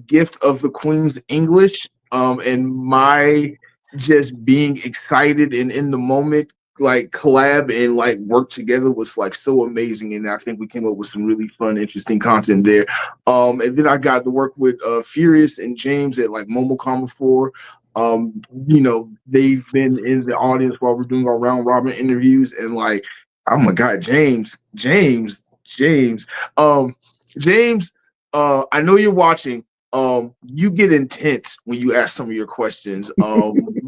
gift of the Queen's English and my just being excited and in the moment, like collab and like work together was like so amazing. And I think we came up with some really fun, interesting content there. And then I got to work with Furious and James at like MomoCon before. They've been in the audience while we're doing our round robin interviews, and like, oh my God, James, I know you're watching. You get intense when you ask some of your questions,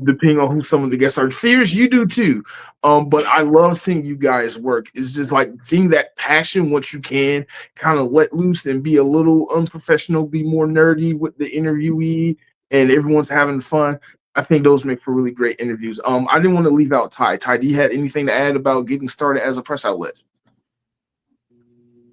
depending on who some of the guests are. Fears, you do too. But I love seeing you guys work. It's just like seeing that passion once you can kind of let loose and be a little unprofessional, be more nerdy with the interviewee, and everyone's having fun. I think those make for really great interviews. I didn't want to leave out Ty. Ty, do you have anything to add about getting started as a press outlet?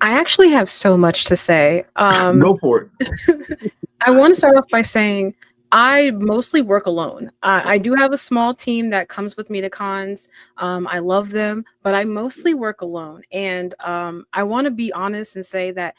I actually have so much to say. Go for it. I want to start off by saying I mostly work alone. I do have a small team that comes with me to cons. I love them, but I mostly work alone. And I want to be honest and say that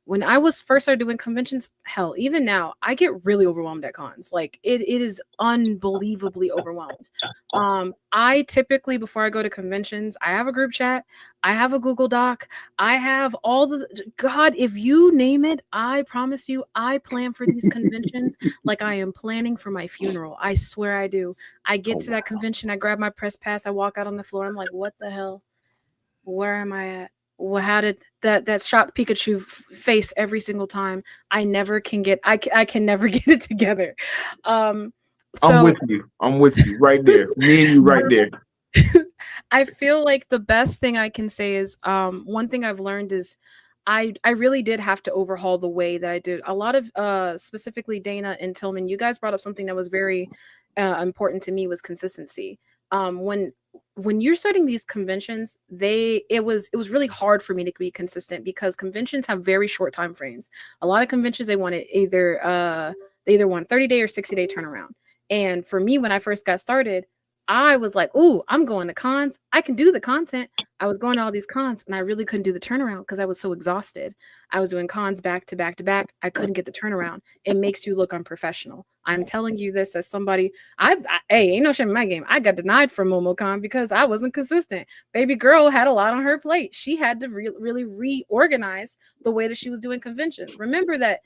when I was first started doing conventions, hell, even now, I get really overwhelmed at cons. Like it is unbelievably overwhelmed. I typically, before I go to conventions, I have a group chat, I have a Google Doc, I have all the, God, if you name it, I promise you, I plan for these conventions like I am planning for my funeral. I swear I do. I get to that convention, I grab my press pass, I walk out on the floor, I'm like, what the hell? Where am I at? Well, how did that shocked Pikachu face every single time? I never can get, I can never get it together. I'm with you right there. Me and you right there. I feel like the best thing I can say is one thing I've learned is I really did have to overhaul the way that I did. A lot of specifically Dana and Tillman, you guys brought up something that was very important to me, was consistency. When when you're starting these conventions, it was really hard for me to be consistent because conventions have very short time frames. A lot of conventions they either want 30-day or 60-day turnaround. And for me, when I first got started, I was like, "Ooh, I'm going to cons. I can do the content." I was going to all these cons and I really couldn't do the turnaround because I was so exhausted. I was doing cons back to back to back. I couldn't get the turnaround. It makes you look unprofessional. I'm telling you this as somebody. Hey, ain't no shame in my game. I got denied from MomoCon because I wasn't consistent. Baby girl had a lot on her plate. She had to really reorganize the way that she was doing conventions. Remember that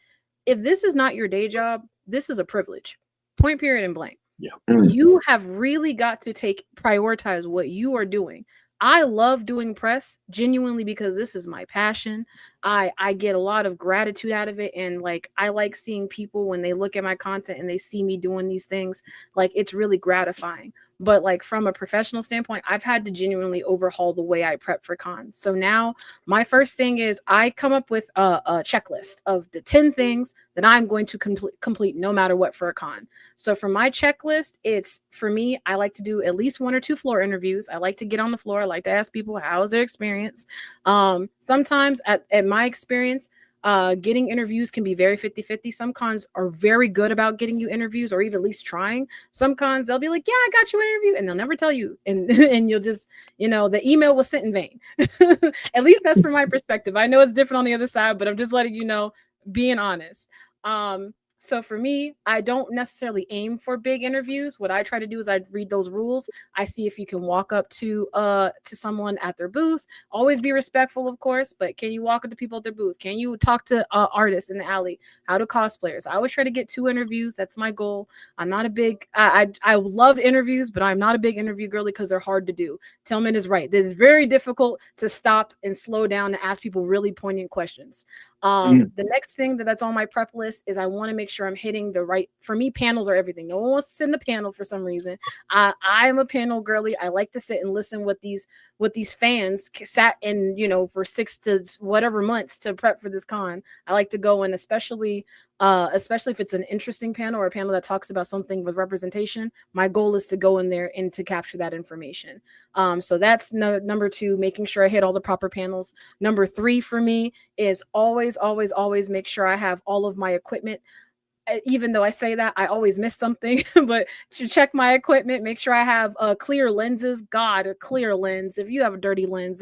if this is not your day job, this is a privilege. Point, period, and blank. Yeah. You have really got to prioritize what you are doing. I love doing press genuinely because this is my passion. I get a lot of gratitude out of it. And like, I like seeing people when they look at my content and they see me doing these things, like it's really gratifying. But like from a professional standpoint, I've had to genuinely overhaul the way I prep for cons. So now my first thing is I come up with a checklist of the 10 things that I'm going to complete no matter what for a con. So for my checklist, it's for me, I like to do at least 1 or 2 floor interviews. I like to get on the floor. I like to ask people, how's their experience? Sometimes at my experience, getting interviews can be very 50-50. Some cons are very good about getting you interviews or even at least trying. Some cons, they'll be like, yeah, I got you an interview. And they'll never tell you. And, and you'll just, the email was sent in vain. At least that's from my perspective. I know it's different on the other side, but I'm just letting you know, being honest. So for me, I don't necessarily aim for big interviews. What I try to do is I read those rules. I see if you can walk up to someone at their booth. Always be respectful, of course, but can you walk up to people at their booth? Can you talk to artists in the alley? How to cosplayers? I always try to get 2 interviews. That's my goal. I'm not a big, I love interviews, but I'm not a big interview girly because they're hard to do. Tillman is right. It's very difficult to stop and slow down and ask people really poignant questions. The next thing that's on my prep list is I want to make sure I'm hitting the right, for me, panels are everything. No one wants to sit in a panel for some reason. I am a panel girly. I like to sit and listen what these fans sat in, for 6 to whatever months to prep for this con. I like to go in, especially if it's an interesting panel or a panel that talks about something with representation. My goal is to go in there and to capture that information. So that's number 2, making sure I hit all the proper panels. Number 3 for me is always make sure I have all of my equipment. Even though I say that, I always miss something, but to check my equipment, make sure I have clear lenses. God, a clear lens. If you have a dirty lens,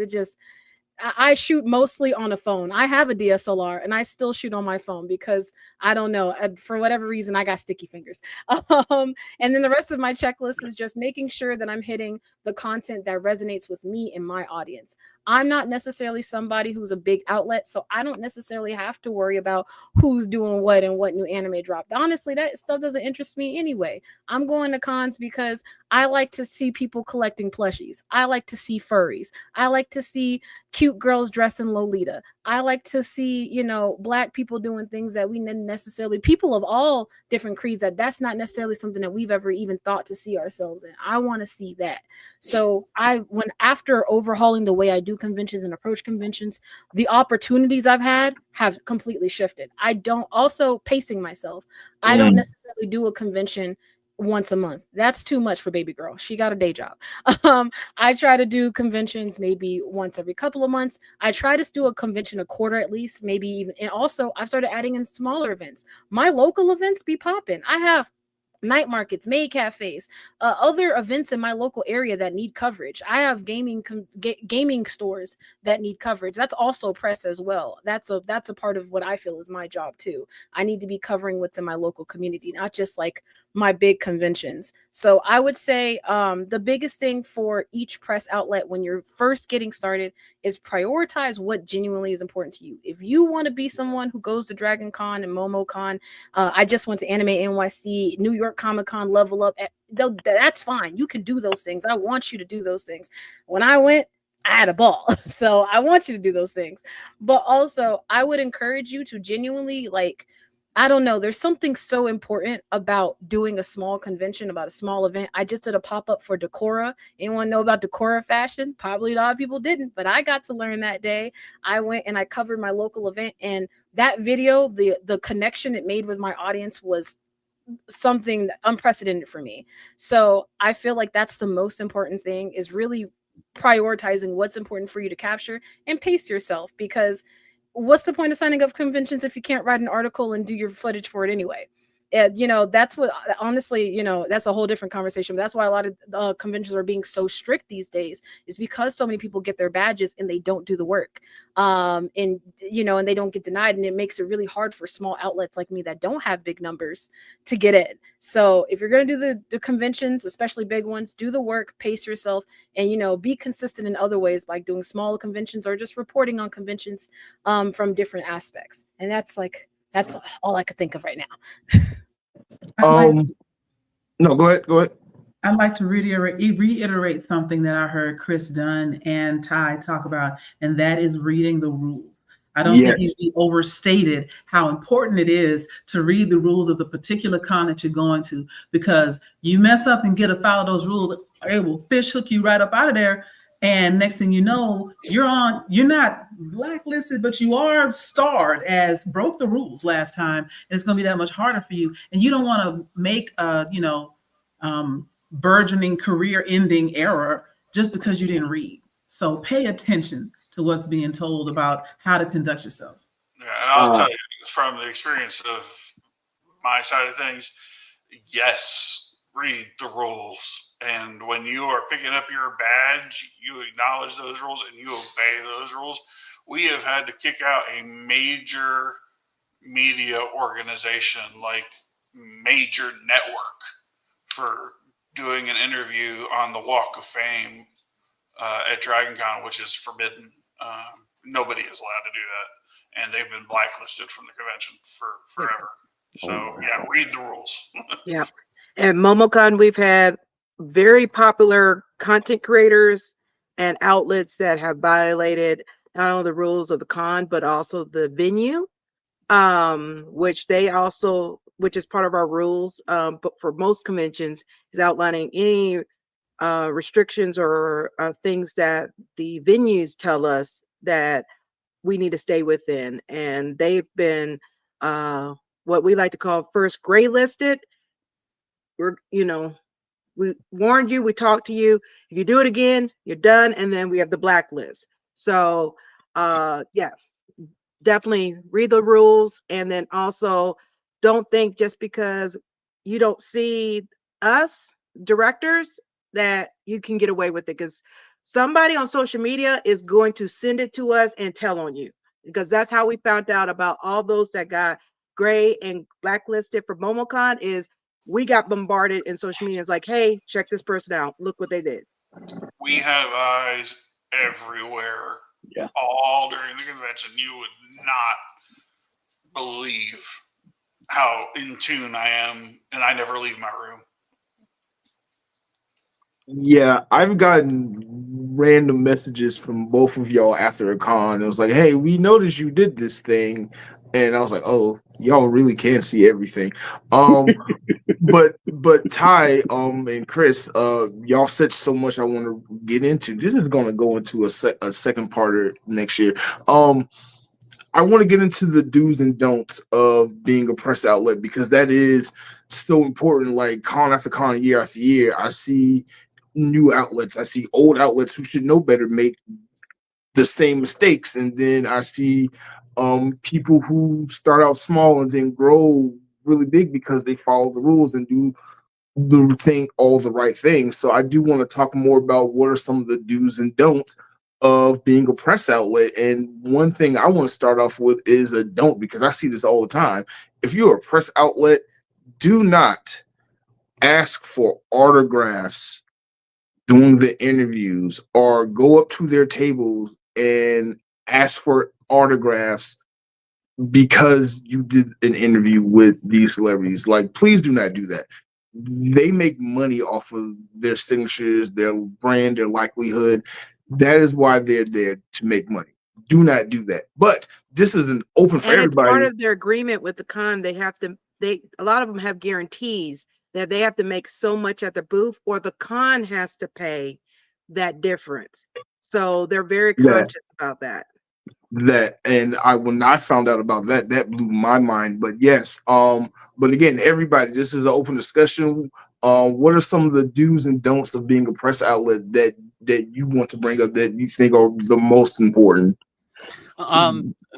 I shoot mostly on a phone. I have a DSLR and I still shoot on my phone because I don't know, for whatever reason, I got sticky fingers. And then the rest of my checklist is just making sure that I'm hitting the content that resonates with me and my audience. I'm not necessarily somebody who's a big outlet, so I don't necessarily have to worry about who's doing what and what new anime dropped. Honestly, that stuff doesn't interest me anyway. I'm going to cons because I like to see people collecting plushies. I like to see furries. I like to see cute girls dressing Lolita. I like to see, Black people doing things that we necessarily, people of all different creeds, that's not necessarily something that we've ever even thought to see ourselves in. I want to see that. So after overhauling the way I do conventions and approach conventions, the opportunities I've had have completely shifted. Also pacing myself. I don't necessarily do a convention once a month. That's too much for baby girl. She got a day job. I try to do conventions maybe once every couple of months. I try to do a convention a quarter at least, maybe even. And also I've started adding in smaller events. My local events be popping. I have night markets, maid cafes, other events in my local area that need coverage. I have gaming stores that need coverage. That's also press as well. That's a part of what I feel is my job too. I need to be covering what's in my local community, not just like my big conventions. So I would say the biggest thing for each press outlet when you're first getting started is prioritize what genuinely is important to you. If you want to be someone who goes to DragonCon and MomoCon, I just went to Anime NYC, New York Comic Con, Level Up, that's fine. You can do those things. I want you to do those things. When I went, I had a ball. So I want you to do those things. But also, I would encourage you to genuinely, I don't know, there's something so important about doing a small convention, about a small event. I just did a pop-up for Decora. Anyone know about Decora fashion? Probably a lot of people didn't, but I got to learn that day. I went and I covered my local event, and that video, the connection it made with my audience was something unprecedented for me. So I feel like that's the most important thing, is really prioritizing what's important for you to capture and pace yourself, because what's the point of signing up conventions if you can't write an article and do your footage for it anyway? And, that's what, honestly, that's a whole different conversation. But that's why a lot of conventions are being so strict these days, is because so many people get their badges and they don't do the work. And they don't get denied. And it makes it really hard for small outlets like me that don't have big numbers to get in. So if you're going to do the conventions, especially big ones, do the work, pace yourself, and, be consistent in other ways, like doing smaller conventions or just reporting on conventions from different aspects. And that's all I could think of right now. No, go ahead. I'd like to reiterate something that I heard Chris Dunn and Ty talk about, and that is reading the rules. I don't think it overstated how important it is to read the rules of the particular con that you're going to, because you mess up and get to follow those rules, it will fish hook you right up out of there. And next thing you know, you're not blacklisted, but you are starred as broke the rules last time. And it's going to be that much harder for you. And you don't want to make a, burgeoning career-ending error just because you didn't read. So pay attention to what's being told about how to conduct yourself. Yeah, and I'll tell you from the experience of my side of things, yes, read the rules. And when you are picking up your badge, you acknowledge those rules and you obey those rules. We have had to kick out a major media organization, like Major Network, for doing an interview on the Walk of Fame at DragonCon, which is forbidden. Nobody is allowed to do that. And they've been blacklisted from the convention for forever. So, yeah, read the rules. Yeah. And MomoCon, we've had very popular content creators and outlets that have violated not only the rules of the con, but also the venue, which is part of our rules. But for most conventions, is outlining any restrictions or things that the venues tell us that we need to stay within. And they've been what we like to call first gray listed. We warned you, we talked to you. If you do it again, you're done. And then we have the blacklist. So definitely read the rules. And then also don't think just because you don't see us directors that you can get away with it, because somebody on social media is going to send it to us and tell on you, because that's how we found out about all those that got gray and blacklisted for MomoCon. Is we got bombarded in social media. It's like, hey, check this person out. Look what they did. We have eyes everywhere. Yeah. All during the convention. You would not believe how in tune I am, and I never leave my room. Yeah, I've gotten random messages from both of y'all after a con. It was like, hey, we noticed you did this thing. And I was like, oh, y'all really can't see everything. But Ty and Chris, y'all said so much I want to get into. This is going to go into a second part next year. I want to get into the do's and don'ts of being a press outlet, because that is so important. Like con after con, year after year, I see new outlets. I see old outlets who should know better make the same mistakes. And then I see people who start out small and then grow really big because they follow the rules and do all the right things. So I do want to talk more about what are some of the do's and don'ts of being a press outlet. And one thing I want to start off with is a don't, because I see this all the time. If you're a press outlet, do not ask for autographs during the interviews or go up to their tables and ask for autographs because you did an interview with these celebrities. Like, please do not do that. They make money off of their signatures, their brand, their likelihood. That is why they're there, to make money. Do not do that. But this is an open for everybody. Part of their agreement with the con, a lot of them have guarantees that they have to make so much at the booth, or the con has to pay that difference. So they're very conscious about that. that, and when I found out about that, that blew my mind. But yes, but again, everybody, this is an open discussion. What are some of the do's and don'ts of being a press outlet that you want to bring up that you think are the most important?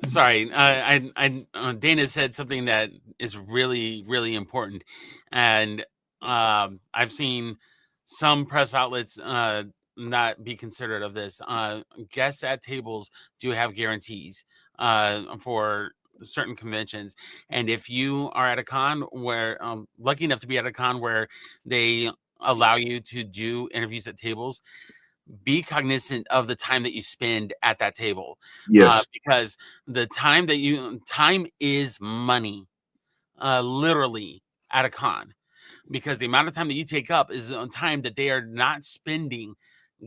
Sorry, Dana said something that is really, really important, and I've seen some press outlets not be considerate of this. Guests at tables do have guarantees for certain conventions, and if you are at a con where lucky enough to be at a con where they allow you to do interviews at tables, be cognizant of the time that you spend at that table. Yes. Because the time is money, literally at a con, because the amount of time that you take up is on time that they are not spending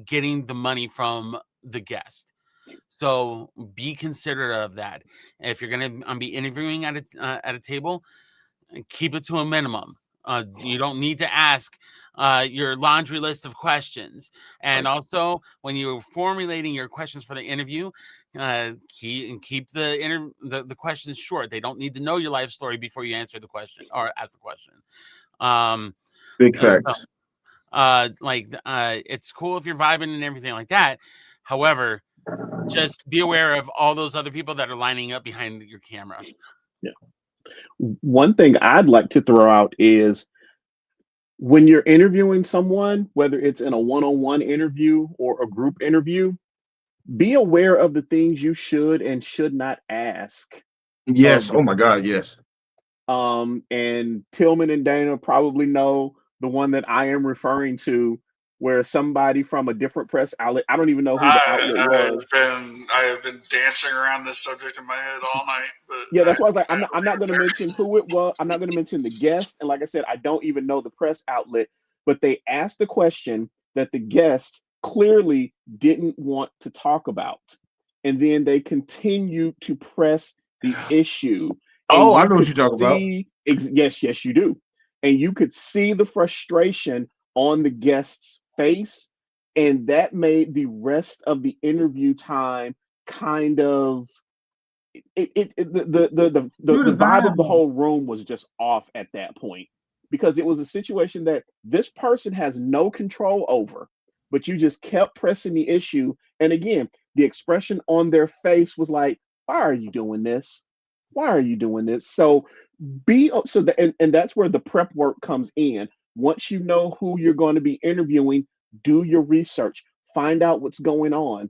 getting the money from the guest. So be considerate of that. If you're going to be interviewing at a table, keep it to a minimum. You don't need to ask your laundry list of questions. And also, when you're formulating your questions for the interview, keep the questions short. They don't need to know your life story before you answer the question or ask the question. Big facts. It's cool if you're vibing and everything like that. However, just be aware of all those other people that are lining up behind your camera. Yeah. One thing I'd like to throw out is when you're interviewing someone, whether it's in a one-on-one interview or a group interview, be aware of the things you should and should not ask. Yes. Oh my God. Yes. And Tillman and Dana probably know the one that I am referring to, where somebody from a different press outlet, I don't even know who the outlet was. I have been dancing around this subject in my head all night. But yeah, that's why I was like, I'm not going to mention who it was. I'm not going to mention the guest. And like I said, I don't even know the press outlet, but they asked a question that the guest clearly didn't want to talk about. And then they continued to press the issue. Oh, I know what you're talking about. Yes, you do. And you could see the frustration on the guest's face, and that made the rest of the interview time kind of the vibe of the whole room was just off at that point, because it was a situation that this person has no control over, but you just kept pressing the issue. And again, the expression on their face was like, why are you doing this? Why are you doing this? So and that's where the prep work comes in. Once you know who you're going to be interviewing, do your research, find out what's going on.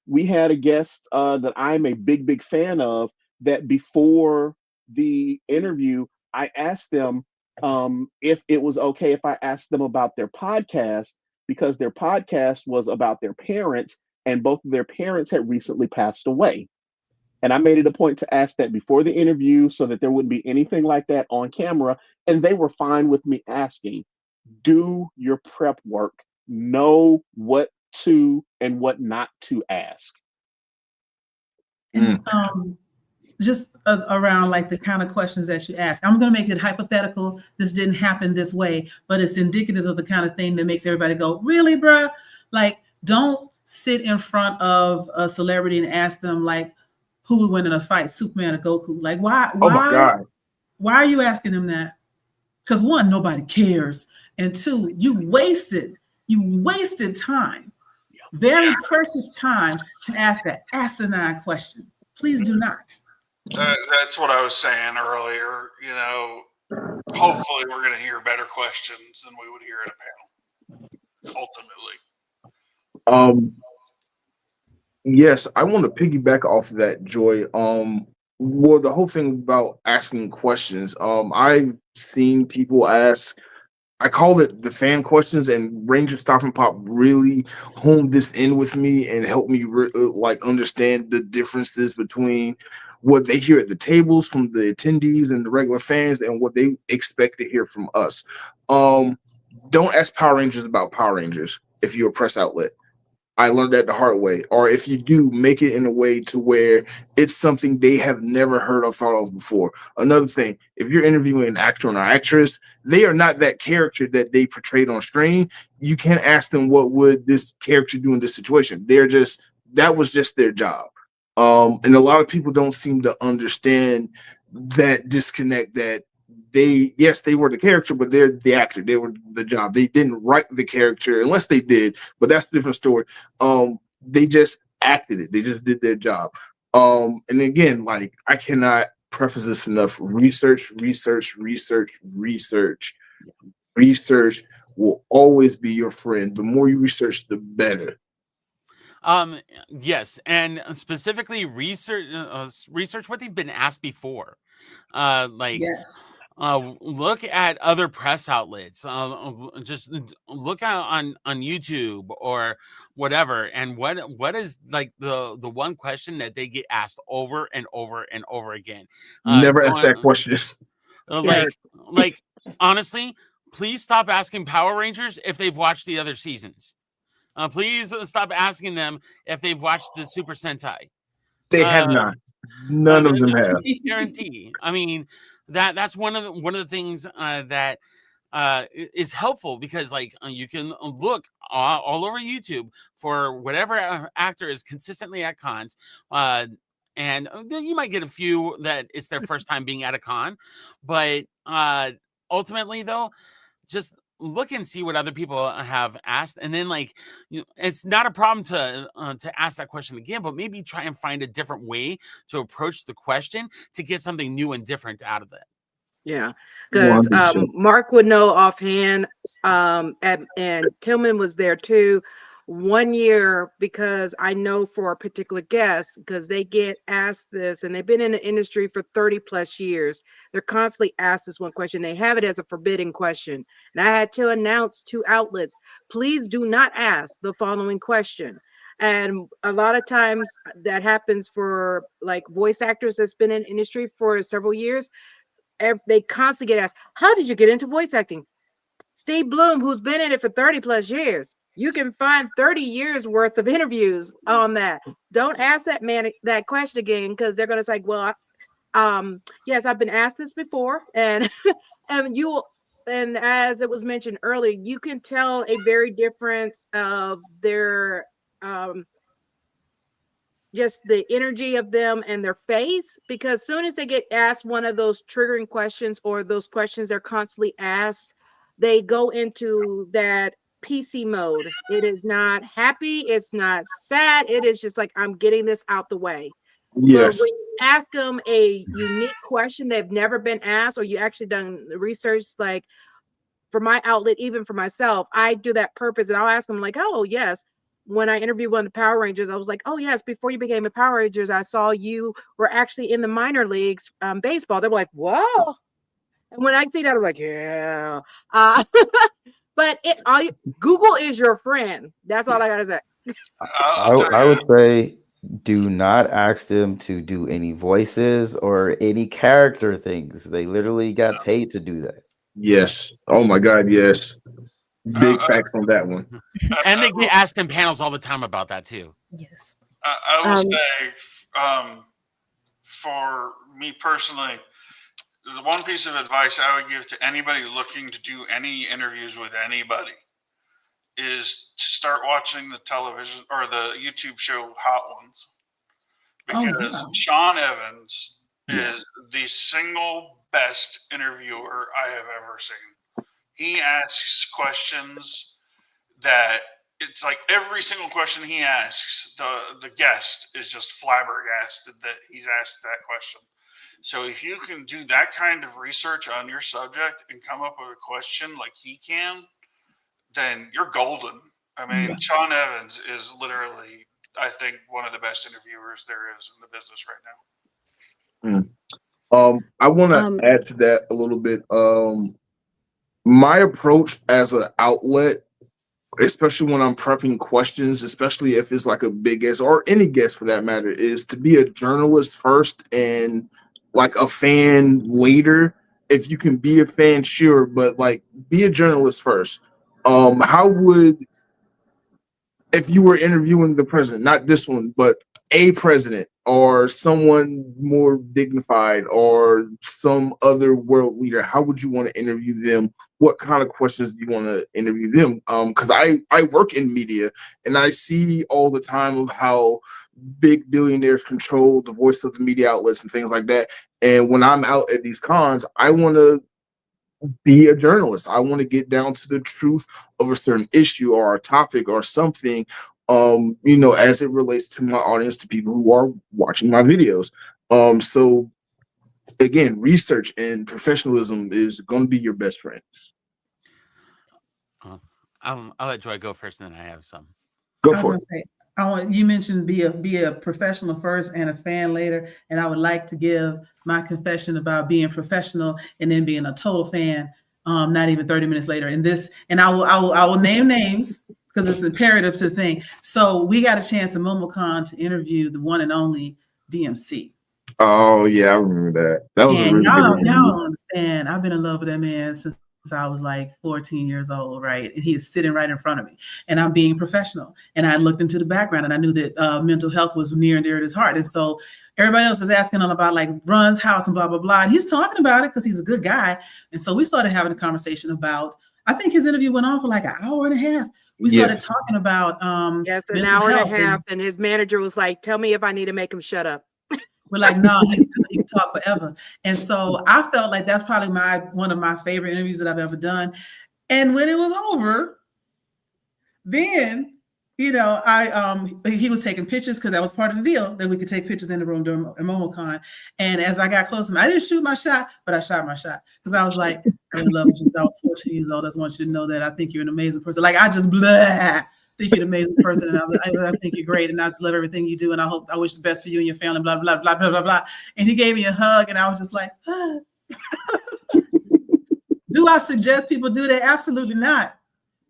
We had a guest that I'm a big fan of, that before the interview, I asked them if it was okay if I asked them about their podcast, because their podcast was about their parents, and both of their parents had recently passed away. And I made it a point to ask that before the interview so that there wouldn't be anything like that on camera. And they were fine with me asking. Do your prep work. Know what to and what not to ask. And just around like the kind of questions that you ask. I'm going to make it hypothetical. This didn't happen this way, but it's indicative of the kind of thing that makes everybody go, really, bruh? Like, don't sit in front of a celebrity and ask them, like, who would win in a fight, Superman or Goku? Like, why? Oh my God. Why are you asking them that? Because one, nobody cares, and two, you wasted time, very precious time, to ask that asinine question. Please do not. That's what I was saying earlier. You know, hopefully we're going to hear better questions than we would hear at a panel. Ultimately. Yes, I want to piggyback off of that, Joy. Well, the whole thing about asking questions. I've seen people ask, I call it the fan questions, and Ranger Stop and Pop really honed this in with me and helped me understand the differences between what they hear at the tables from the attendees and the regular fans and what they expect to hear from us. Don't ask Power Rangers about Power Rangers if you're a press outlet. I learned that the hard way. Or if you do, make it in a way to where it's something they have never heard or thought of before. Another thing, if you're interviewing an actor or an actress, they are not that character that they portrayed on screen. You can't ask them what would this character do in this situation. That was just their job. And a lot of people don't seem to understand that disconnect, that they were the character, but they're the actor. They were the job. They didn't write the character unless they did, but that's a different story. They just acted it. They just did their job. And again, like, I cannot preface this enough. Research will always be your friend. The more you research, the better. Yes, and specifically research what they've been asked before. Yes. Look at other press outlets. Just look out on YouTube or whatever, and what is like the one question that they get asked over and over and over again. Never ask that question. Like honestly, please stop asking Power Rangers if they've watched the other seasons. Please stop asking them if they've watched the Super Sentai. They have not. None of them have. Guarantee. I mean, that's one of the things that is helpful, because like you can look all over YouTube for whatever actor is consistently at cons, and you might get a few that it's their first time being at a con, but ultimately though, just look and see what other people have asked, and then like, it's not a problem to ask that question again, but maybe try and find a different way to approach the question to get something new and different out of it. Yeah, because Mark would know offhand, and Tillman was there too. 1 year, because I know for a particular guest, because they get asked this, and they've been in the industry for 30 plus years. They're constantly asked this one question. They have it as a forbidden question. And I had to announce to outlets, please do not ask the following question. And a lot of times that happens for like voice actors that's been in the industry for several years. They constantly get asked, how did you get into voice acting? Steve Bloom, who's been in it for 30 plus years. You can find 30 years worth of interviews on that. Don't ask that man that question again, because they're going to say, well, yes, I've been asked this before. And and as it was mentioned earlier, you can tell a very difference of their just the energy of them and their face, because as soon as they get asked one of those triggering questions, or those questions they're constantly asked, they go into that PC mode. It is not happy, it's not sad, it is just like, I'm getting this out the way. Yes. But when you ask them a unique question they've never been asked, or you actually done the research, like for my outlet, even for myself, I do that purpose, and I'll ask them like, oh yes, when I interviewed one of the Power Rangers, I was like, oh yes, before you became a Power Rangers, I saw you were actually in the minor leagues baseball. They were like, whoa. And when I see that, I'm like, yeah. But Google is your friend. That's all I gotta say. I would say, do not ask them to do any voices or any character things. They literally got paid to do that. Yes. Oh my God. Yes. Big facts on that one. And they get asked in panels all the time about that too. Yes. I would say, for me personally, the one piece of advice I would give to anybody looking to do any interviews with anybody is to start watching the television or the YouTube show Hot Ones, because Sean Evans is the single best interviewer I have ever seen. He asks questions that it's like every single question he asks, the guest is just flabbergasted that he's asked that question. So if you can do that kind of research on your subject and come up with a question like he can, then you're golden. I mean, Sean Evans is literally, I think, one of the best interviewers there is in the business right now. I want to add to that a little bit. My approach as an outlet, especially when I'm prepping questions, especially if it's like a big guest or any guest for that matter, is to be a journalist first and like a fan later. If you can be a fan, sure, but like be a journalist first. How would, if you were interviewing the president, not this one, but a president or someone more dignified or some other world leader, how would you want to interview them? What kind of questions do you want to interview them? Because I work in media and I see all the time of how big billionaires control the voice of the media outlets and things like that. And when I'm out at these cons, I want to be a journalist. I want to get down to the truth of a certain issue or a topic or something, as it relates to my audience, to people who are watching my videos. So again, research and professionalism is going to be your best friend. I'll let Joy go first, and then I have some. Go for it. Say, you mentioned be a professional first and a fan later, and I would like to give my confession about being professional and then being a total fan. Not even 30 minutes later. And I will name names because it's imperative to the thing. So we got a chance at MomoCon to interview the one and only DMC. Oh yeah, I remember that. That was a really y'all big don't understand. I've been in love with that man since I was like 14 years old, right? And he is sitting right in front of me, and I'm being professional. And I looked into the background, and I knew that mental health was near and dear to his heart. And so everybody else is asking him about like Run's house and blah blah blah. And he's talking about it because he's a good guy. And so we started having a conversation about. I think his interview went on for like an hour and a half. We started talking about yes, an hour and a half, and his manager was like, "Tell me if I need to make him shut up." We're like, no, he can talk forever. And so I felt like that's probably one of my favorite interviews that I've ever done. And when it was over, then, he was taking pictures because that was part of the deal that we could take pictures in the room during MomoCon. And as I got close to him, I didn't shoot my shot, but I shot my shot because I was like, I love you since I was 14 years old. I just want you to know that I think you're an amazing person. Like I just think you're an amazing person, and I think you're great, and I just love everything you do, and I wish the best for you and your family, blah, blah, blah, blah, blah, blah. And he gave me a hug, and I was just like, do I suggest people do that? Absolutely not.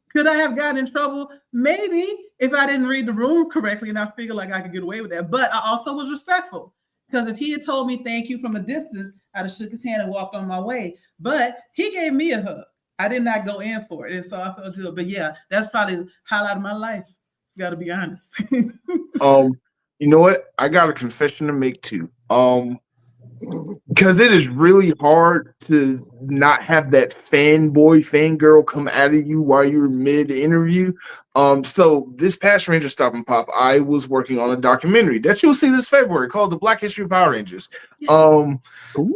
Could I have gotten in trouble? Maybe, if I didn't read the room correctly, and I figured like I could get away with that. But I also was respectful, because if he had told me thank you from a distance, I'd have shook his hand and walked on my way. But he gave me a hug. I did not go in for it, and so I felt good. But yeah, that's probably the highlight of my life. Got to be honest. You know what? I got a confession to make too. Because it is really hard to not have that fangirl come out of you while you're mid-interview. So this past Ranger Stop and Pop, I was working on a documentary that you'll see this February called The Black History of Power Rangers. Yes.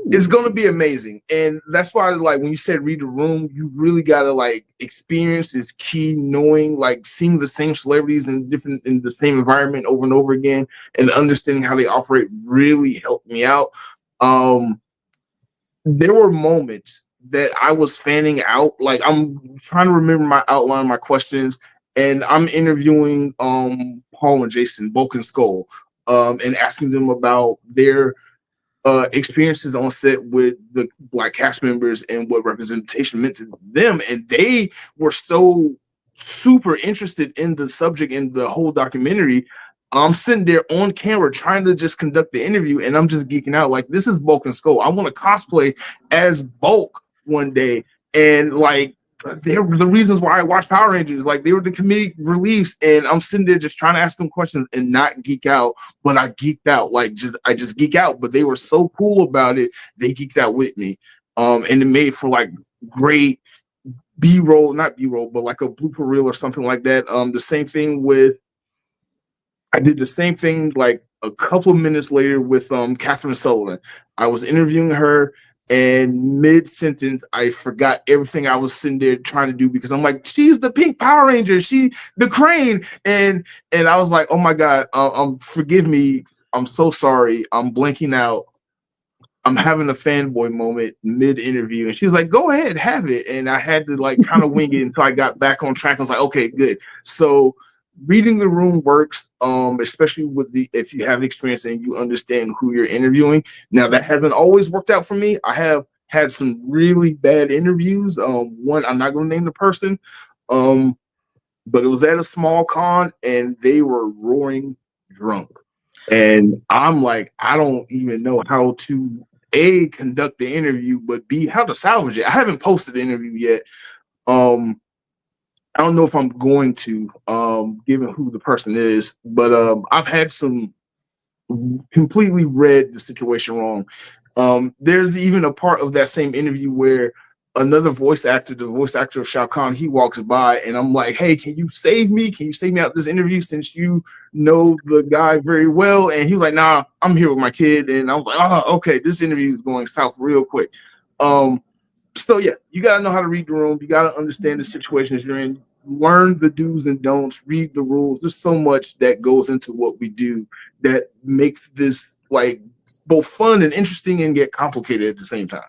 It's going to be amazing. And that's why, like, when you said read the room, you really got to, like, experience is key, knowing, like, seeing the same celebrities in the same environment over and over again and understanding how they operate really helped me out. There were moments that I was fanning out. Like I'm trying to remember my outline, my questions, and I'm interviewing Paul and Jason, Bulk and Skull, and asking them about their experiences on set with the Black cast members and what representation meant to them. And they were so super interested in the subject and the whole documentary. I'm sitting there on camera trying to just conduct the interview, and I'm just geeking out. Like, this is Bulk and Skull. I want to cosplay as Bulk one day. And, like, they were the reasons why I watched Power Rangers. Like, they were the comedic reliefs, and I'm sitting there just trying to ask them questions and not geek out. But I geeked out. Like, I just geek out. But they were so cool about it, they geeked out with me. And it made for, like, great B-roll, not B-roll, but, like, a blooper reel or something like that. The same thing with I did the same thing like a couple of minutes later with Catherine Sullivan. I was interviewing her, and mid-sentence, I forgot everything I was sitting there trying to do because I'm like, she's the pink Power Ranger, she the crane, and I was like, oh my God, forgive me, I'm so sorry, I'm blanking out. I'm having a fanboy moment mid-interview, and she's like, go ahead, have it. And I had to like kind of wing it until I got back on track. I was like, okay, good. So reading the room works, especially if you have experience and you understand who you're interviewing. Now, that hasn't always worked out for me. I have had some really bad interviews. One, I'm not going to name the person, but it was at a small con, and they were roaring drunk. And I'm like, I don't even know how to, A, conduct the interview, but B, how to salvage it. I haven't posted the interview yet. I don't know if I'm going to, given who the person is, but I've had some completely read the situation wrong. There's even a part of that same interview where another voice actor, the voice actor of Shao Kahn, he walks by, and I'm like, "Hey, can you save me? Can you save me out of this interview since you know the guy very well?" And he was like, "Nah, I'm here with my kid." And I was like, "Oh, okay, this interview is going south real quick." So yeah, you gotta know how to read the room. You gotta understand the situations you're in. Learn the do's and don'ts. Read the rules. There's so much that goes into what we do that makes this like both fun and interesting and get complicated at the same time.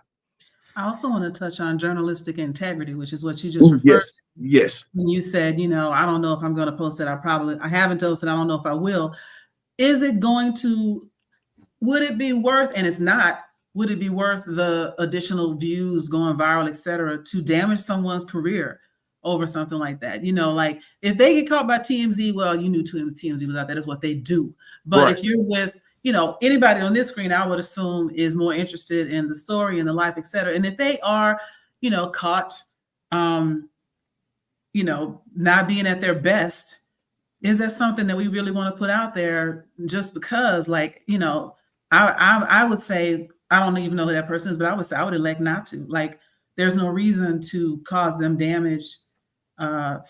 I also want to touch on journalistic integrity, which is what you just referred Yes, to. yes. When you said, I don't know if I'm going to post it. I haven't posted. I don't know if I will. Is it going to, would it be worth, and it's not, would it be worth the additional views going viral, et cetera, to damage someone's career over something like that? Like if they get caught by TMZ, well, you knew TMZ was out there. That's what they do. But if you're with, anybody on this screen, I would assume is more interested in the story and the life, et cetera. And if they are, caught, not being at their best, is that something that we really want to put out there just because, like, I would say, I don't even know who that person is, but I would say I would elect not to. Like, there's no reason to cause them damage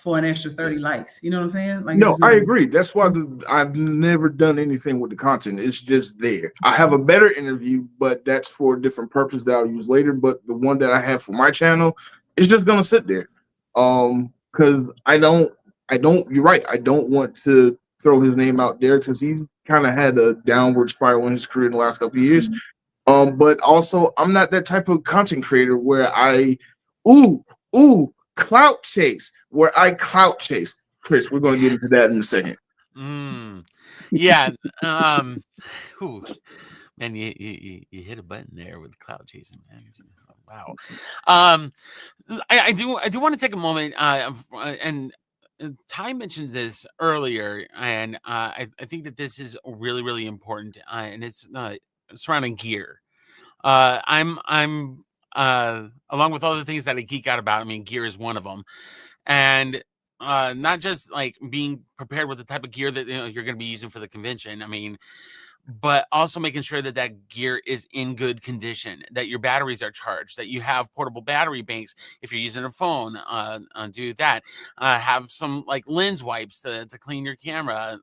for an extra 30 likes. You know what I'm saying? Like, no, I agree. That's why I've never done anything with the content. It's just there. I have a better interview, but that's for a different purpose that I'll use later. But the one that I have for my channel is just gonna sit there. Because I don't, you're right. I don't want to throw his name out there because he's kind of had a downward spiral in his career in the last couple of years. But also I'm not that type of content creator where I clout chase, where I clout chase. Chris, we're going to get into that in a second. Yeah. Man, you hit a button there with clout chasing, man. Wow. I do want to take a moment, and Ty mentioned this earlier, and I think that this is really, really important, and it's surrounding gear. I'm along with other things that I geek out about. I mean, gear is one of them, and not just like being prepared with the type of gear that you're going to be using for the convention. I mean, but also making sure that that gear is in good condition, that your batteries are charged, that you have portable battery banks. If you're using a phone, do that. Have some like lens wipes to clean your camera.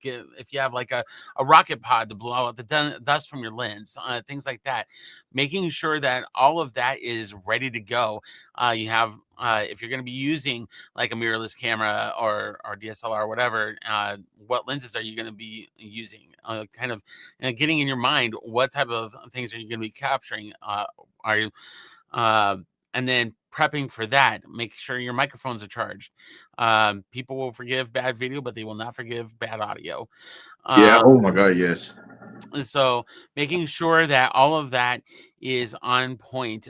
If you have like a rocket pod to blow out the dust from your lens, things like that, making sure that all of that is ready to go. You have, if you're going to be using like a mirrorless camera or DSLR or whatever, what lenses are you going to be using? Kind of getting in your mind what type of things are you going to be capturing? Are you, and then prepping for that, make sure your microphones are charged. People will forgive bad video, but they will not forgive bad audio. Yeah. Oh my God. Yes. And so making sure that all of that is on point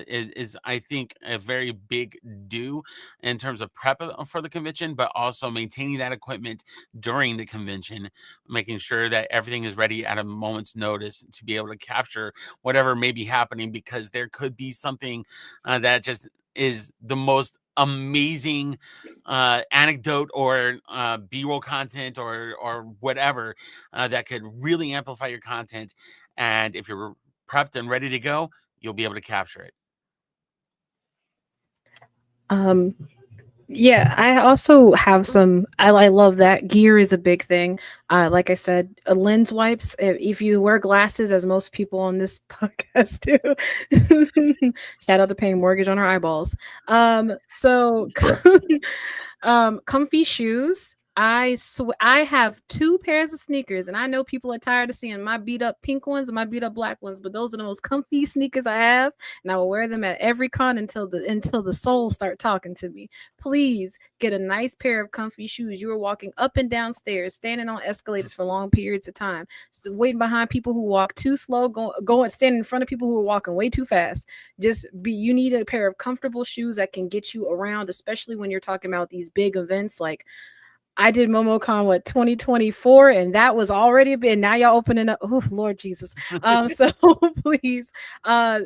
is I think a very big do in terms of prep for the convention, but also maintaining that equipment during the convention, making sure that everything is ready at a moment's notice to be able to capture whatever may be happening, because there could be something that just is the most amazing anecdote or B-roll content or whatever that could really amplify your content. And if you're prepped and ready to go, you'll be able to capture it. Yeah, I also have some. I love that gear is a big thing. Like I said, lens wipes. If you wear glasses, as most people on this podcast do, shout out to paying mortgage on our eyeballs. So comfy shoes. I have 2 pairs of sneakers, and I know people are tired of seeing my beat up pink ones and my beat up black ones, but those are the most comfy sneakers I have, and I will wear them at every con until the souls start talking to me. Please get a nice pair of comfy shoes. You are walking up and down stairs, standing on escalators for long periods of time, waiting behind people who walk too slow, going standing in front of people who are walking way too fast. You need a pair of comfortable shoes that can get you around, especially when you're talking about these big events like I did MomoCon 2024, and that was already been. Now y'all opening up. Oh Lord Jesus. So please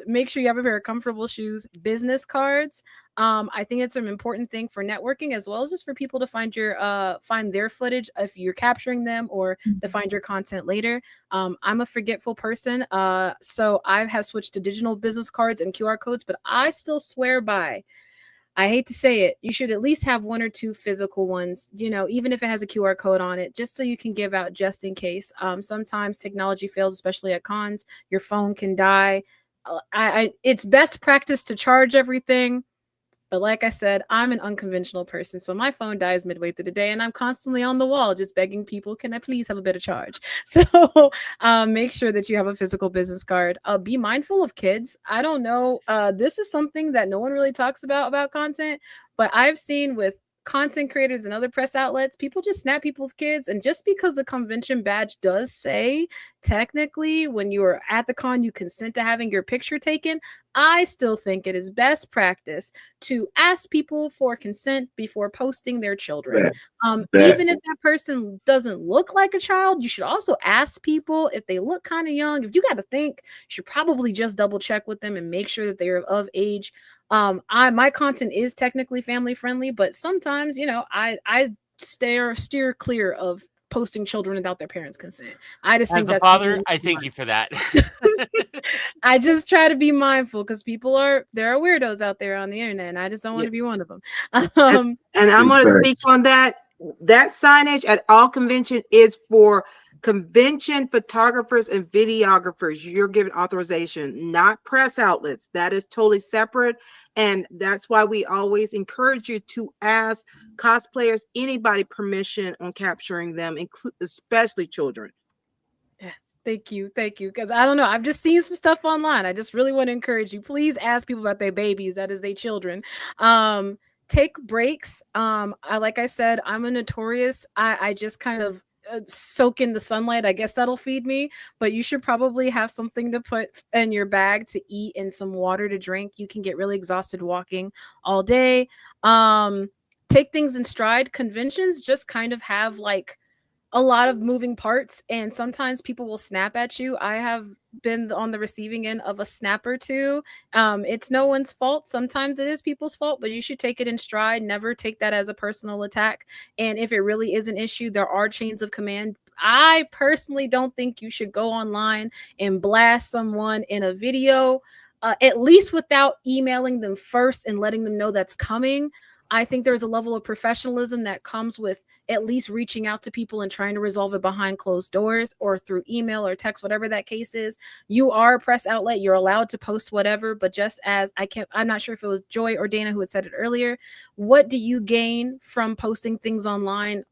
make sure you have a pair of comfortable shoes, business cards. I think it's an important thing for networking as well as just for people to find their footage if you're capturing them or to find your content later. I'm a forgetful person, so I have switched to digital business cards and QR codes, but I still swear by, I hate to say it, you should at least have 1 or 2 physical ones, even if it has a QR code on it, just so you can give out just in case. Sometimes technology fails, especially at cons. Your phone can die. It's best practice to charge everything. But like I said, I'm an unconventional person. So my phone dies midway through the day and I'm constantly on the wall just begging people, can I please have a better charge? So make sure that you have a physical business card. Be mindful of kids. I don't know. This is something that no one really talks about content, but I've seen with content creators and other press outlets, people just snap people's kids. And just because the convention badge does say technically when you are at the con, you consent to having your picture taken, I still think it is best practice to ask people for consent before posting their children. Even if that person doesn't look like a child, you should also ask people if they look kind of young. If you got to think, you should probably just double check with them and make sure that they're of age. My content is technically family friendly, but sometimes, I steer clear of posting children without their parents' consent. I just think as a father, I thank you for that. I just try to be mindful because there are weirdos out there on the internet, and I just don't want to be one of them. And I'm going to speak on that. That signage at all convention is for convention photographers and videographers. You're given authorization, not press outlets. That is totally separate. And that's why we always encourage you to ask cosplayers, anybody, permission on capturing them, especially children. Yeah, thank you. Because I don't know, I've just seen some stuff online. I just really want to encourage you. Please ask people about their babies, that is their children. Take breaks. Like I said, I'm a notorious. I just kind of soak in the sunlight. I guess that'll feed me, but you should probably have something to put in your bag to eat and some water to drink. You can get really exhausted walking all day. Take things in stride. Conventions just kind of have like a lot of moving parts, and sometimes people will snap at you. I have been on the receiving end of a snap or two. It's no one's fault. Sometimes it is people's fault, but you should take it in stride. Never take that as a personal attack. And if it really is an issue, there are chains of command. I personally don't think you should go online and blast someone in a video, at least without emailing them first and letting them know that's coming. I think there's a level of professionalism that comes with at least reaching out to people and trying to resolve it behind closed doors or through email or text, whatever that case is. You are a press outlet. You're allowed to post whatever, but just as I'm not sure if it was Joy or Dana who had said it earlier. What do you gain from posting things online?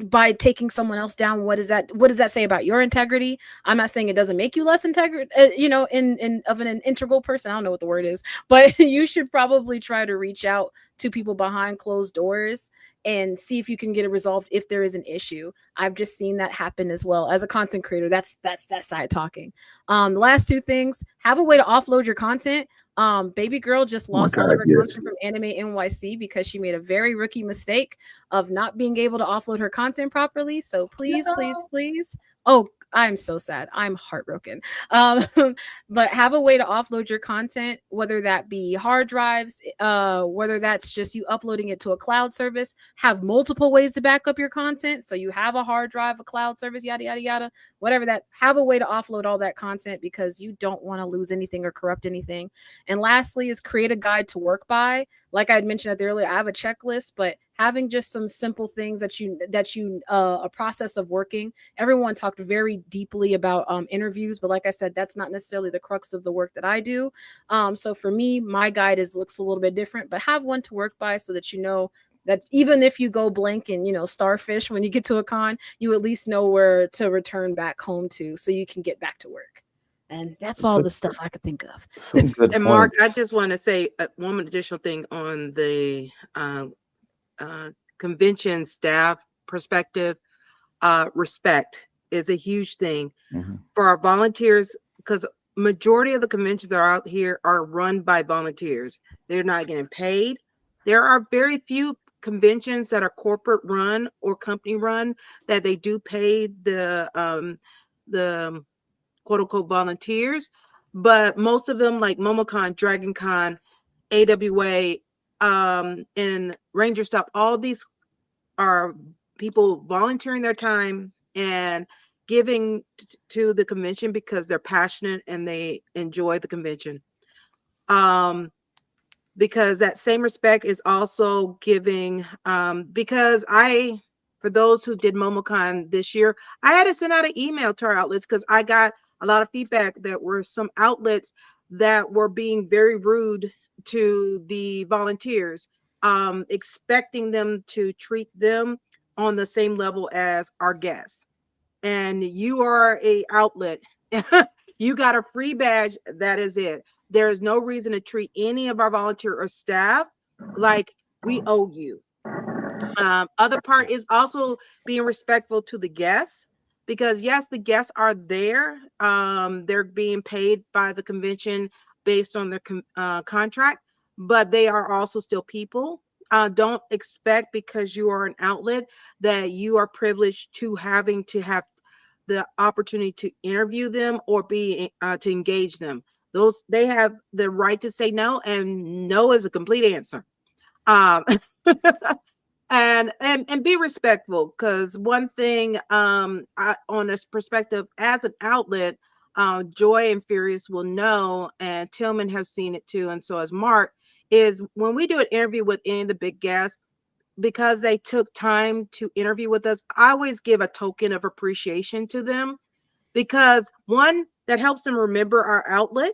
By taking someone else down, what does that say about your integrity? I'm not saying it doesn't make you less integrity, of an integral person. I don't know what the word is, but you should probably try to reach out to people behind closed doors and see if you can get it resolved if there is an issue. I've just seen that happen as well. As a content creator, that's that side talking. The last 2 things: have a way to offload your content. Baby girl just lost all of her content from Anime NYC because she made a very rookie mistake of not being able to offload her content properly. So please. Oh, I'm so sad. I'm heartbroken. But have a way to offload your content, whether that be hard drives, whether that's just you uploading it to a cloud service. Have multiple ways to back up your content. So you have a hard drive, a cloud service, yada, yada, yada, whatever that. Have a way to offload all that content because you don't want to lose anything or corrupt anything. And lastly is create a guide to work by. Like I had mentioned earlier, I have a checklist, but having just some simple things that a process of working. Everyone talked very deeply about interviews, but like I said, that's not necessarily the crux of the work that I do. So for me, my guide looks a little bit different, but have one to work by so that you know that even if you go blank and starfish when you get to a con, you at least know where to return back home to so you can get back to work. And that's all the stuff I could think of. Some good And Mark, I just want to say one additional thing on the convention staff perspective. Respect is a huge thing for our volunteers, because majority of the conventions that are out here are run by volunteers. They're not getting paid. There are very few conventions that are corporate run or company run, that they do pay the quote unquote volunteers, but most of them, like MomoCon, DragonCon, AWA, and Ranger Stop, all these are people volunteering their time and giving to the convention because they're passionate and they enjoy the convention. Because that same respect is also giving, because for those who did MomoCon this year, I had to send out an email to our outlets because I got a lot of feedback that were some outlets that were being very rude to the volunteers, expecting them to treat them on the same level as our guests. And you are a outlet. You got a free badge. That is it. There is no reason to treat any of our volunteer or staff like we owe you. Other part is also being respectful to the guests, because yes, the guests are there. They're being paid by the convention based on their contract, but they are also still people. Don't expect because you are an outlet that you are privileged to having to have the opportunity to interview them or be to engage them. They have the right to say no, and no is a complete answer. And be respectful, because one thing, on this perspective as an outlet, Joy and Furious will know, and Tillman has seen it too, and so has Mark, is when we do an interview with any of the big guests, because they took time to interview with us, I always give a token of appreciation to them, because one, that helps them remember our outlet.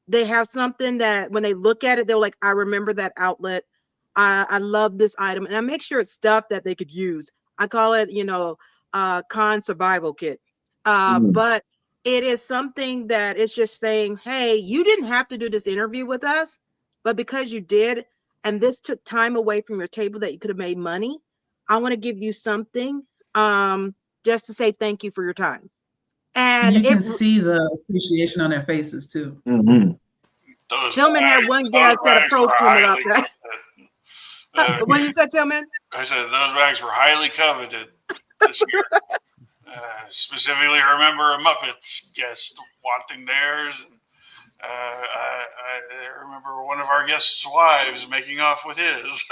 They have something that when they look at it, they're like, I remember that outlet. I love this item. And I make sure it's stuff that they could use. I call it, con survival kit. But it is something that is just saying, hey, you didn't have to do this interview with us, but because you did, and this took time away from your table that you could have made money, I want to give you something, just to say thank you for your time. And you can see the appreciation on their faces too. Mm-hmm. Tillman had one guest that approached him about that. What you said, Tillman? I said those bags were highly coveted this year. Specifically, remember a Muppets guest wanting theirs. And, I remember one of our guests' wives making off with his.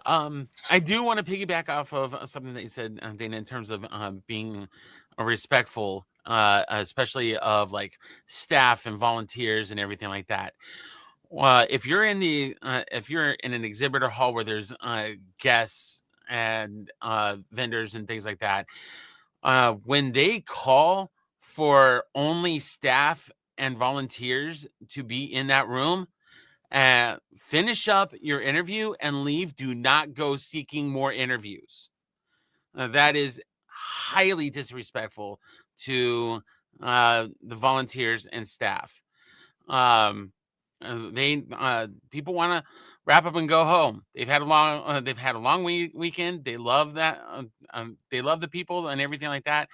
I do want to piggyback off of something that you said, Dana, in terms of being respectful, especially of like staff and volunteers and everything like that. If you're in an exhibitor hall where there's guests and vendors and things like that, when they call for only staff and volunteers to be in that room, finish up your interview and leave. Do not go seeking more interviews. That is highly disrespectful to the volunteers and staff. People want to wrap up and go home. They've had a long weekend. They love that. They love the people and everything like that,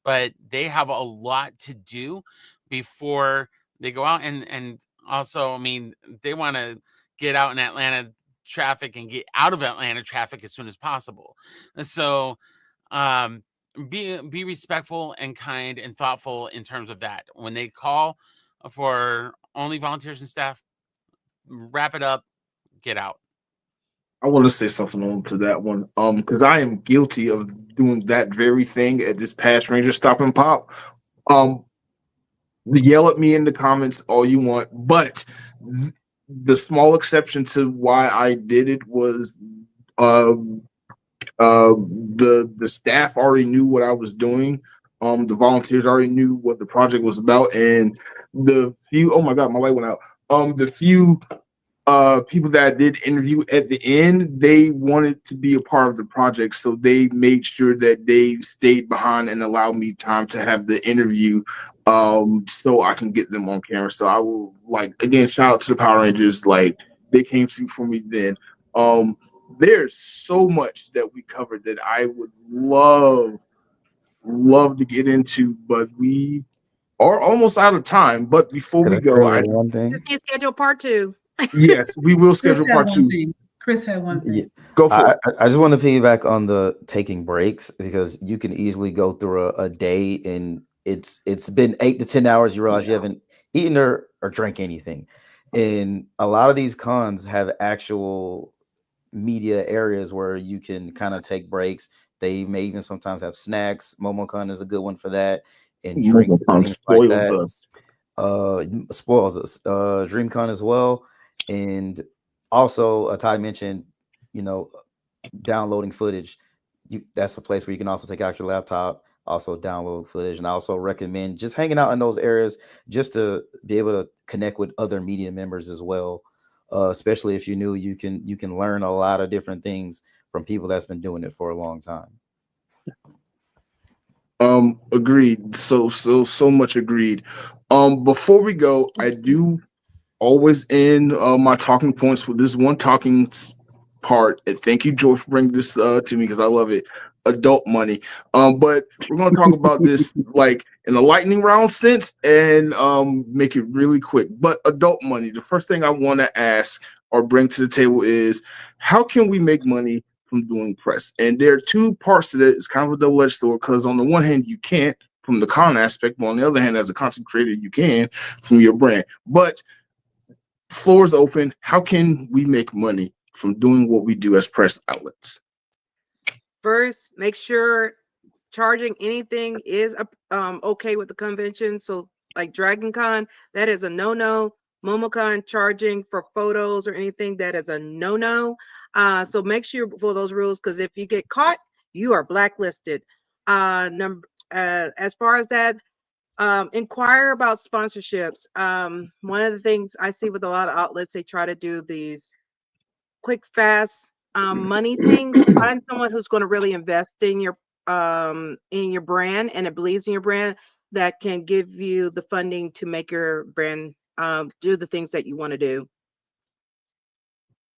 but they have a lot to do before they go out. And also, I mean, they want to get out in Atlanta traffic and get out of Atlanta traffic as soon as possible. And so, be respectful and kind and thoughtful in terms of that. When they call for only volunteers and staff, wrap it up, get out. I want to say something on to that one, because I am guilty of doing that very thing at this past Ranger Stop and Pop. Yell at me in the comments all you want, but the small exception to why I did it was the staff already knew what I was doing. The volunteers already knew what the project was about, and the few, oh my god, my light went out. The few people that I did interview at the end, they wanted to be a part of the project, so they made sure that they stayed behind and allowed me time to have the interview, so I can get them on camera. So I will, like, again, shout out to the Power Rangers, like, they came through for me then. There's so much that we covered that I would love to get into, but we are almost out of time. But before we go, one thing. Just need to schedule part 2. Yes, we will Chris schedule had part one 2. thing. Chris had one thing. Yeah. Go for it. I just want to piggyback on the taking breaks, because you can easily go through a day and it's been 8 to 10 hours. You realize you haven't eaten or drank anything. And a lot of these cons have actual media areas where you can kind of take breaks. They may even sometimes have snacks. MomoCon is a good one for that, and drinks and things like Spoils that. us. Spoils us. DreamCon as well. And also, Ty mentioned, downloading footage. That's a place where you can also take out your laptop, also download footage. And I also recommend just hanging out in those areas just to be able to connect with other media members as well. Especially if you're new, you can learn a lot of different things from people that's been doing it for a long time. Agreed. So much agreed. Before we go, I do always end my talking points with this one talking part. And thank you, George, for bringing this to me, because I love it. Adult money. But we're gonna talk about this like in a lightning round sense and make it really quick. But adult money, the first thing I want to ask or bring to the table is, how can we make money from doing press? And there are two parts to it. It's kind of a double-edged sword, because on the one hand, you can't from the con aspect, but on the other hand, as a content creator, you can from your brand. But floor is open. How can we make money from doing what we do as press outlets? First, make sure charging anything is okay with the convention. So like DragonCon, that is a no-no. MomoCon, charging for photos or anything, that is a no-no. So make sure you follow those rules, because if you get caught, you are blacklisted. As far as that, inquire about sponsorships. One of the things I see with a lot of outlets, they try to do these quick, fast money things. Find someone who's going to really invest in your brand, and it believes in your brand, that can give you the funding to make your brand do the things that you want to do.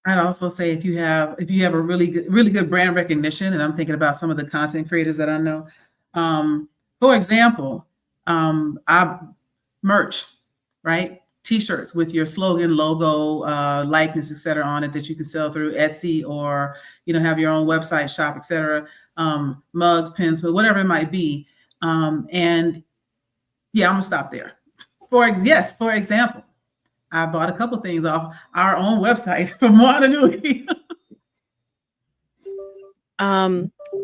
I'd also say if you have a really good brand recognition, and I'm thinking about some of the content creators that I know. For example, I merch, right? T-shirts with your slogan, logo, likeness, etc. on it, that you can sell through Etsy, or have your own website shop, etc. Mugs, pins, but whatever it might be. And yeah, I'm gonna stop there. For example, I bought a couple things off our own website from Moana Nui.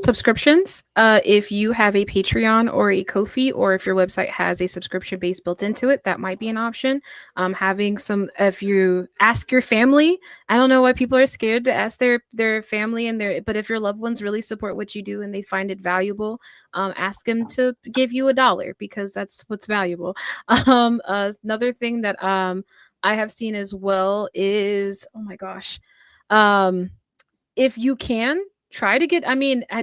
Subscriptions. If you have a Patreon or a Ko-fi, or if your website has a subscription base built into it, that might be an option. If you ask your family, I don't know why people are scared to ask their family but if your loved ones really support what you do and they find it valuable, ask them to give you $1, because that's what's valuable. Another thing that I have seen as well is, oh my gosh, if you can, try to get,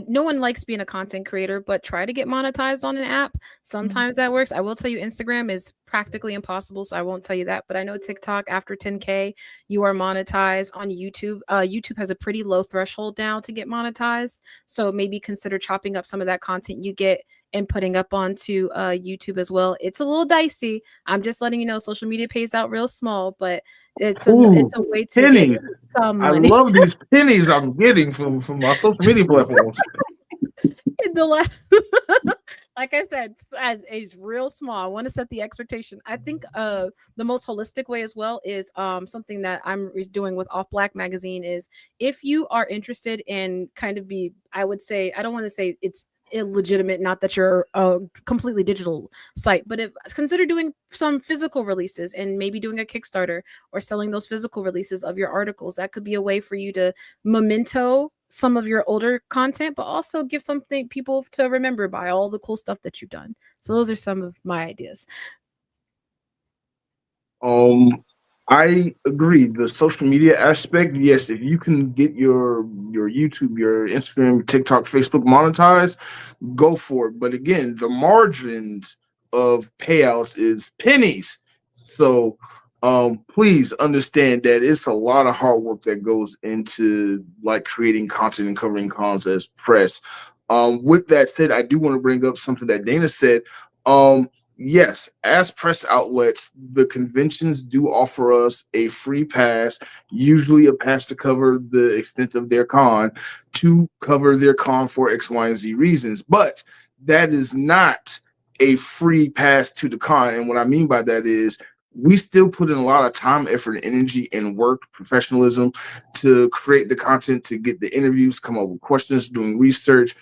no one likes being a content creator, but try to get monetized on an app. Sometimes that works. I will tell you, Instagram is practically impossible, so I won't tell you that. But I know TikTok, after 10K, you are monetized. On YouTube, YouTube has a pretty low threshold now to get monetized. So maybe consider chopping up some of that content you get and putting up onto YouTube as well. It's a little dicey. I'm just letting you know, social media pays out real small, but it's a way to get some money. I love these pennies I'm getting from my social media platforms. Like I said, it's real small. I want to set the expectation. I think the most holistic way as well is something that I'm doing with Off Black magazine is, if you are interested in I would say, I don't want to say it's illegitimate, not that you're a completely digital site, but consider doing some physical releases and maybe doing a Kickstarter or selling those physical releases of your articles. That could be a way for you to memento some of your older content, but also give something people to remember by all the cool stuff that you've done. So those are some of my ideas. I agree. The social media aspect, yes, if you can get your YouTube, your Instagram, TikTok, Facebook monetized, go for it. But again, the margins of payouts is pennies. So please understand that it's a lot of hard work that goes into like creating content and covering cons as press. With that said, I do want to bring up something that Dana said. yes, as press outlets, the conventions do offer us a free pass, usually a pass to cover the extent of their con, to cover their con for X, Y, and Z reasons. But that is not a free pass to the con. And what I mean by that is we still put in a lot of time, effort, energy, and work, professionalism to create the content, to get the interviews, come up with questions, doing research.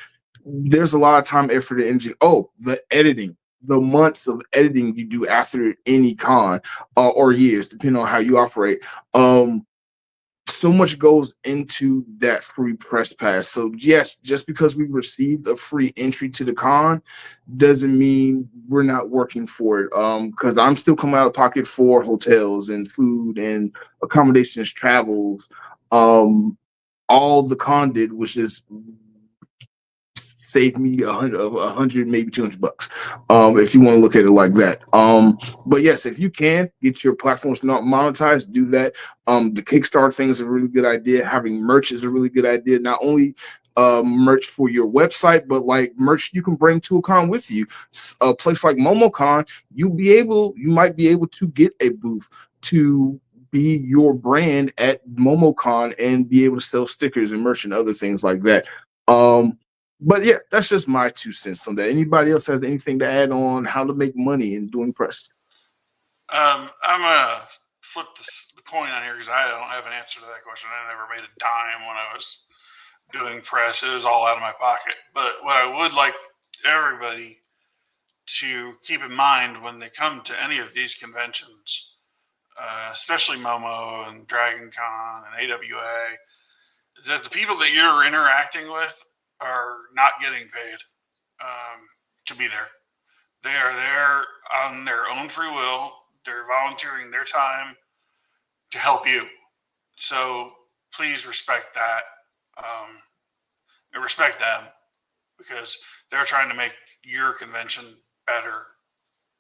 There's a lot of time, effort, and energy. Oh, the editing, the months of editing you do after any con, or years, depending on how you operate. So much goes into that free press pass. So yes, just because we received a free entry to the con doesn't mean we're not working for it. Because I'm still coming out of pocket for hotels and food and accommodations, travels. All the con did was just save me $100, maybe $200, if you want to look at it like that. But yes, if you can get your platforms not monetized, do that. The Kickstarter thing is a really good idea. Having merch is a really good idea. Not only merch for your website, but like merch you can bring to a con with you. A place like MomoCon, you might be able to get a booth to be your brand at MomoCon and be able to sell stickers and merch and other things like that. But yeah, that's just my 2 cents on that. Anybody else has anything to add on how to make money in doing press? I'm gonna flip the coin on here because I don't have an answer to that question. I never made a dime when I was doing press. It was all out of my pocket. But what I would like everybody to keep in mind when they come to any of these conventions, especially Momo and DragonCon and AWA, is that the people that you're interacting with are not getting paid to be there. They are there on their own free will. They're volunteering their time to help you. So please respect that and respect them, because they're trying to make your convention better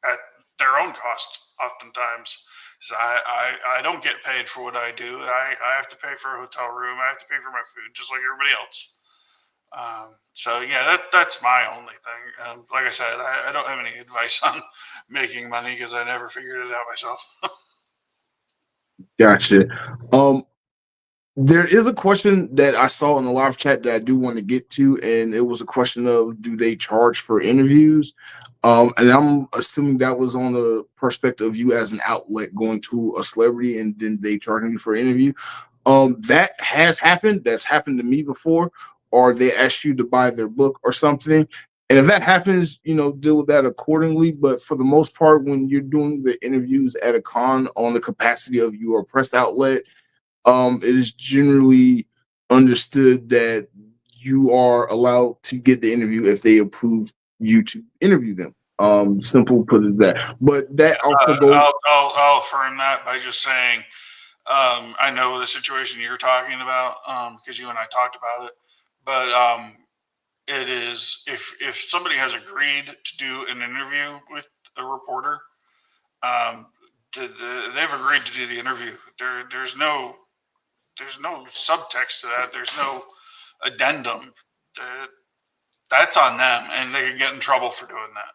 at their own cost oftentimes. So I don't get paid for what I do. I have to pay for a hotel room. I have to pay for my food just like everybody else. So yeah, that's my only thing. Like I said, I don't have any advice on making money because I never figured it out myself. Gotcha. There is a question that I saw in the live chat that I do want to get to, and it was a question of, do they charge for interviews? And I'm assuming that was on the perspective of you as an outlet going to a celebrity and then they charging you for an interview. That has happened. That's happened to me before, or they ask you to buy their book or something. And if that happens, deal with that accordingly. But for the most part, when you're doing the interviews at a con on the capacity of your press outlet, it is generally understood that you are allowed to get the interview if they approve you to interview them. Simple put it that. But that also goes. I'll affirm that by just saying, I know the situation you're talking about because you and I talked about it. But it is, if somebody has agreed to do an interview with a reporter, they've agreed to do the interview. There's no subtext to that. There's no addendum. That's on them, and they can get in trouble for doing that.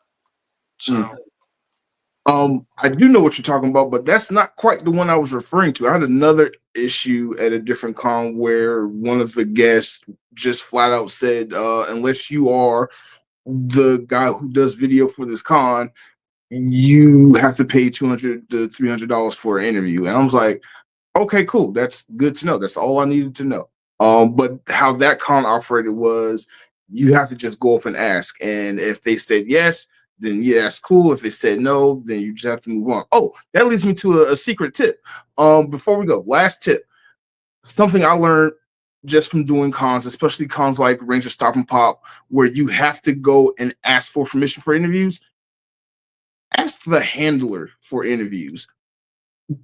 So. I do know what you're talking about, but that's not quite the one I was referring to. I had another issue at a different con where one of the guests just flat out said, unless you are the guy who does video for this con, you have to pay $200 to $300 for an interview. And I was like, okay, cool. That's good to know. That's all I needed to know. But how that con operated was you have to just go up and ask. And if they said yes, then yeah, that's cool. If they said no, then you just have to move on. Oh, that leads me to a secret tip. Before we go, last tip. Something I learned just from doing cons, especially cons like Ranger Stop and Pop, where you have to go and ask for permission for interviews. Ask the handler for interviews.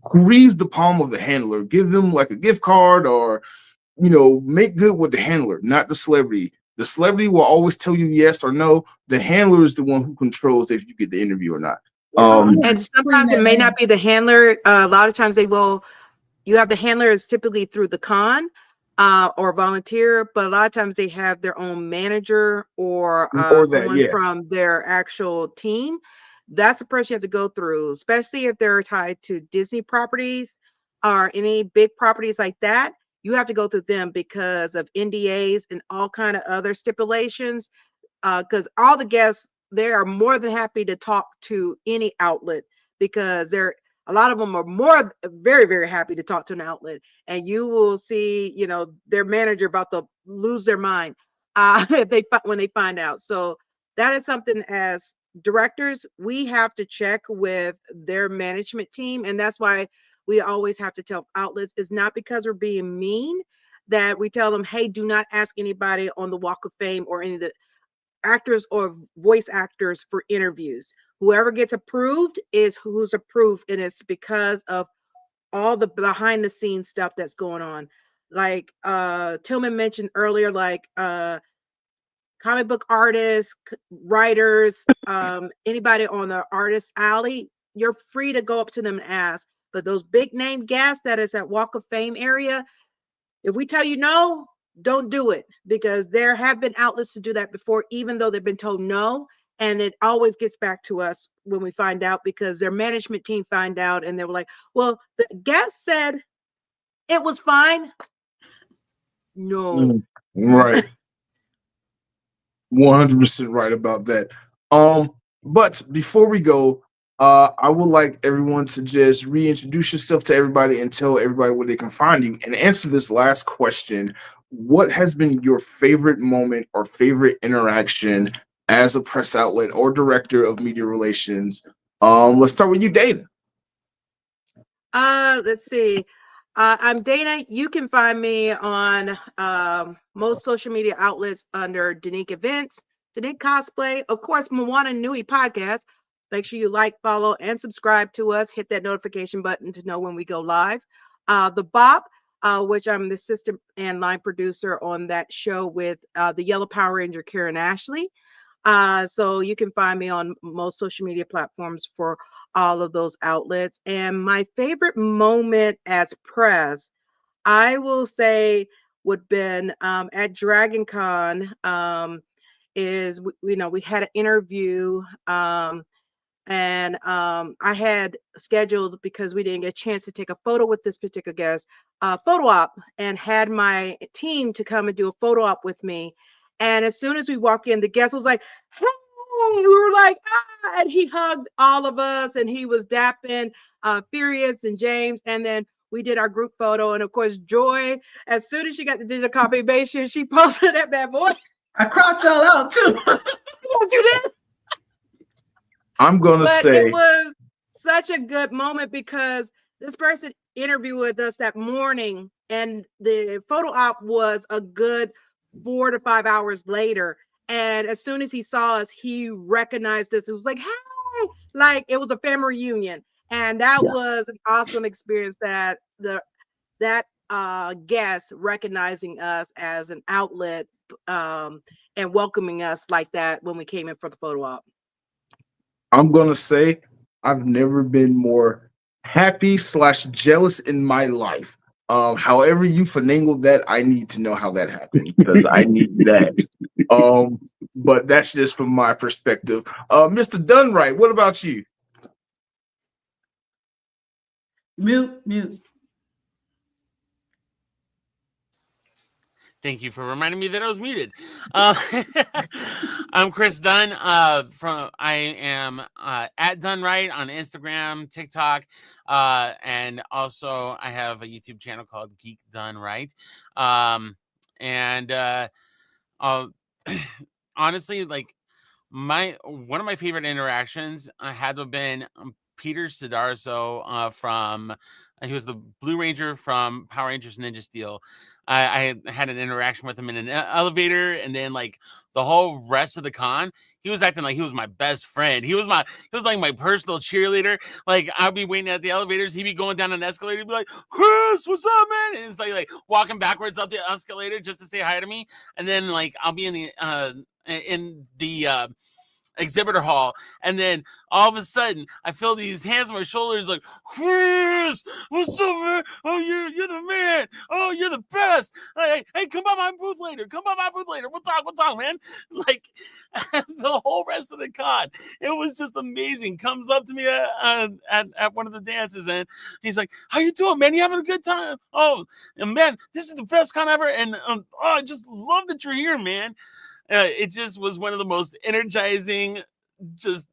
Grease the palm of the handler. Give them like a gift card, or make good with the handler, not the celebrity. The celebrity will always tell you yes or no. The handler is the one who controls if you get the interview or not. And sometimes it may not be the handler. A lot of times you have the handler is typically through the con or volunteer, but a lot of times they have their own manager or someone from their actual team that's the person you have to go through, especially if they're tied to Disney properties or any big properties like that. You have to go through them because of NDAs and all kind of other stipulations. Because all the guests, they are more than happy to talk to any outlet, because a lot of them are very, very happy to talk to an outlet, and you will see, their manager about to lose their mind when they find out. So that is something, as directors, we have to check with their management team, and that's why we always have to tell outlets. It's not because we're being mean that we tell them, hey, do not ask anybody on the Walk of Fame or any of the actors or voice actors for interviews. Whoever gets approved is who's approved, and it's because of all the behind the scenes stuff that's going on. Like Tillman mentioned earlier, like comic book artists, writers, anybody on the artist alley, you're free to go up to them and ask. But those big name guests that is at Walk of Fame area, if we tell you no, don't do it, because there have been outlets to do that before, even though they've been told no. And it always gets back to us when we find out, because their management team find out and they were like, well, the guest said it was fine. No. Right. 100% right about that. But before we go, I would like everyone to just reintroduce yourself to everybody and tell everybody where they can find you, and answer this last question. What has been your favorite moment or favorite interaction as a press outlet or director of media relations? Let's start with you, Dana. Let's see. I'm Dana. You can find me on most social media outlets under Danique Events, Danique Cosplay, of course, Moana Nui Podcast. Make sure you like, follow, and subscribe to us. Hit that notification button to know when we go live. The Bop, which I'm the assistant and line producer on that show with the Yellow Power Ranger, Karen Ashley. So you can find me on most social media platforms for all of those outlets. And my favorite moment as press, I will say, would been at DragonCon. Is we had an interview. And I had scheduled, because we didn't get a chance to take a photo with this particular guest, photo op, and had my team to come and do a photo op with me. And as soon as we walked in, the guest was like, hey, we were like, ah, and he hugged all of us, and he was dapping Furious and James. And then we did our group photo. And of course, Joy, as soon as she got the digital confirmation, she posted that bad boy. I crouched y'all out too. You did? I'm gonna say it was such a good moment, because this person interviewed with us that morning, and the photo op was a good 4 to 5 hours later. And as soon as he saw us, he recognized us. It was like, hey, like it was a family reunion. And that was an awesome experience, that that guest recognizing us as an outlet and welcoming us like that when we came in for the photo op. I'm gonna say I've never been more happy / jealous in my life. However you finagled that, I need to know how that happened, because I need that. But that's just from my perspective. Mr. Dunn, what about you? Mute. Thank you for reminding me that I was muted. I'm Chris Dunn. I am at Dunn Ryte on Instagram, TikTok, and also I have a YouTube channel called Geek Done Right. Honestly, like one of my favorite interactions had to have been Peter Sidarso from. He was the Blue Ranger from Power Rangers Ninja Steel. I had an interaction with him in an elevator, and then like the whole rest of the con, he was acting like he was my best friend. He was like my personal cheerleader. Like I'd be waiting at the elevators, he'd be going down an escalator, he'd be like, Chris, what's up, man? And it's like walking backwards up the escalator just to say hi to me. And then like I'll be in the exhibitor hall, and then all of a sudden I feel these hands on my shoulders like, Chris, what's up, man? Oh, you're the man. Oh, you're the best. Hey, come by my booth later. We'll talk, man. Like the whole rest of the con, it was just amazing. Comes up to me at one of the dances, and he's like, how you doing, man? You having a good time? Oh, and man, this is the best con ever, and I just love that you're here, man. It just was one of the most energizing, just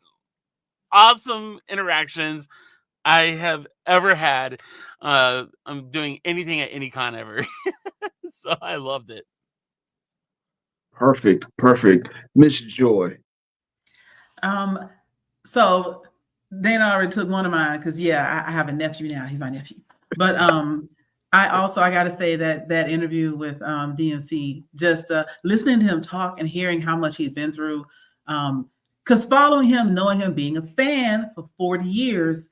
awesome interactions I have ever had. I'm doing anything at any con ever. So I loved it. Perfect. Miss Joy. So Dana already took one of mine because I have a nephew now. He's my nephew. But I got to say that interview with DMC, just listening to him talk and hearing how much he's been through, because following him, knowing him, being a fan for 40 years,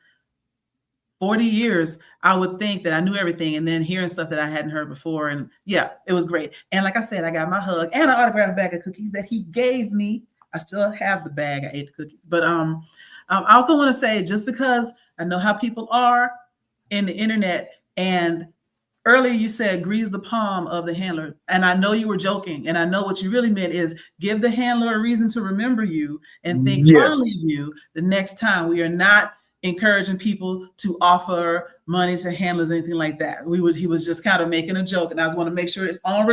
I would think that I knew everything, and then hearing stuff that I hadn't heard before. And yeah, it was great. And like I said, I got my hug and an autographed bag of cookies that he gave me. I still have the bag. I ate the cookies. But I also want to say, just because I know how people are in the internet, and earlier you said grease the palm of the handler, and I know you were joking, and I know what you really meant is give the handler a reason to remember you and think fondly of you the next time. We are not encouraging people to offer money to handlers or anything like that. He was just kind of making a joke, and I just want to make sure it's on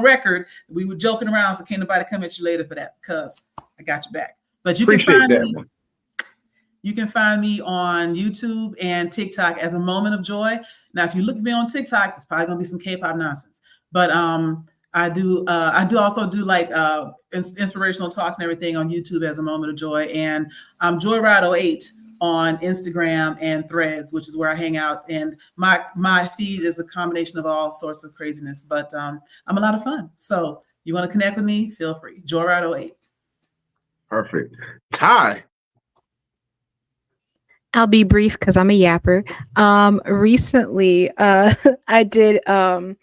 record. We were joking around, so can't nobody come at you later for that, because I got your back. But you you can find me on YouTube and TikTok as A Moment of Joy. Now, if you look at me on TikTok, it's probably gonna be some K-pop nonsense. But I do also do like inspirational talks and everything on YouTube as A Moment of Joy, and Joyride08 on Instagram and Threads, which is where I hang out. And my feed is a combination of all sorts of craziness, but I'm a lot of fun. So you want to connect with me, feel free. Joyride08. Perfect. Ty. I'll be brief because I'm a yapper. Recently, I did a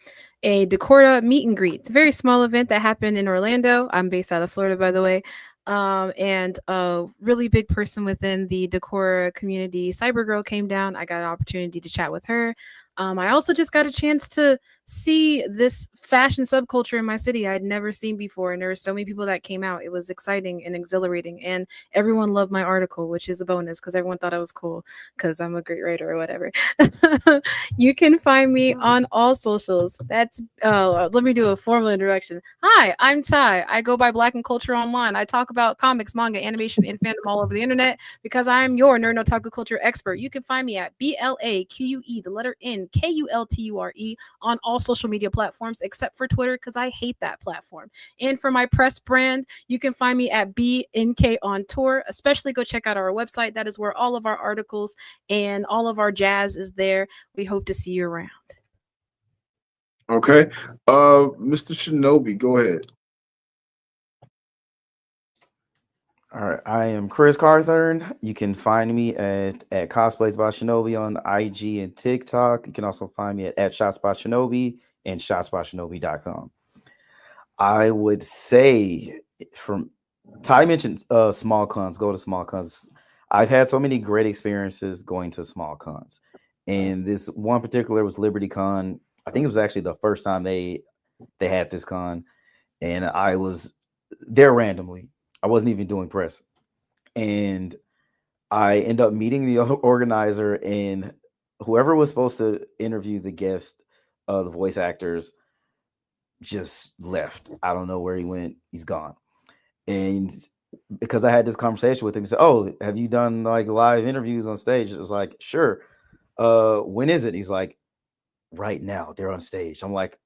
Decora meet and greet. It's a very small event that happened in Orlando. I'm based out of Florida, by the way. And a really big person within the Decora community, Cybergirl, came down. I got an opportunity to chat with her. I also just got a chance to see this fashion subculture in my city I'd never seen before, and there were so many people that came out. It was exciting and exhilarating, and everyone loved my article, which is a bonus because everyone thought I was cool because I'm a great writer or whatever. You can find me on all socials. That's let me do a formal introduction. Hi, I'm Ty. I go by Blaque N Culture online. I talk about comics, manga, animation, and fandom all over the internet because I am your nerd otaku culture expert. You can find me at BLAQUE, the letter N, KULTURE, on all social media platforms except for Twitter because I hate that platform. And for my press brand, you can find me at BNK on tour. Especially go check out our website. That is where all of our articles and all of our jazz is there. We hope to see you around. Okay. Mr. Shinobi, go ahead. All right, I am Chris Carthern. You can find me at Cosplays by Shinobi on IG and TikTok. You can also find me at Shots by Shinobi and shotsbyshinobi.com. I would say, from Ty mentioned small cons, go to small cons. I've had so many great experiences going to small cons, and this one particular was Liberty Con. I think it was actually the first time they had this con, and I was there randomly. I wasn't even doing press, and I end up meeting the organizer, and whoever was supposed to interview the guest, the voice actors, just left. I don't know where he went. He's gone. And because I had this conversation with him, he said, "Oh, have you done like live interviews on stage?" It was like, "Sure." When is it? He's like, "Right now, they're on stage." I'm like,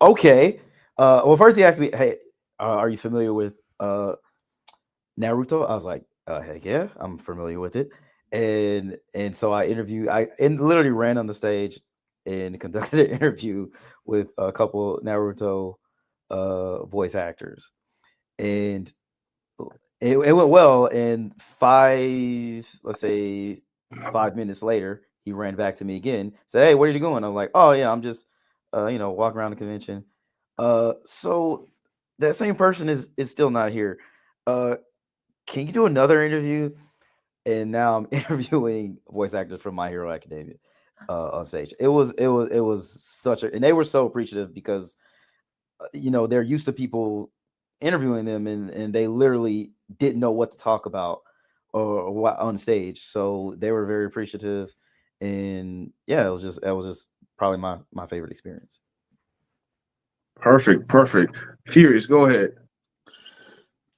"Okay." Well, first he asked me, "Hey, are you familiar with Naruto?" I was like, heck yeah, I'm familiar with it. And so I literally ran on the stage and conducted an interview with a couple Naruto voice actors. And it went well. And 5 minutes later, he ran back to me again, said, "Hey, where are you going?" I'm like, "Oh yeah, I'm just walking around the convention." So that same person is still not here. can you do another interview? And now I'm interviewing voice actors from My Hero Academia on stage. It was such a, and they were so appreciative because they're used to people interviewing them and they literally didn't know what to talk about or what on stage. So they were very appreciative, and yeah, it was just probably my favorite experience. Perfect. Furious, go ahead.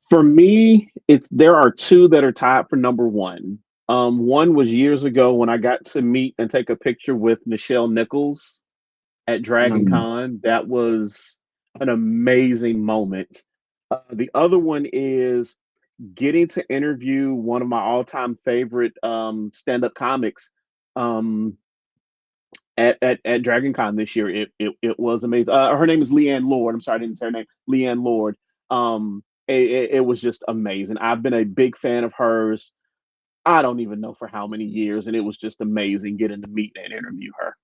For me, there are two that are tied for number one. One was years ago when I got to meet and take a picture with Nichelle Nichols at DragonCon. That was an amazing moment. The other one is getting to interview one of my all-time favorite stand-up comics at DragonCon this year. It was amazing. Her name is Leanne Lord. I'm sorry, I didn't say her name. Leanne Lord. It was just amazing. I've been a big fan of hers. I don't even know for how many years, and it was just amazing getting to meet and interview her.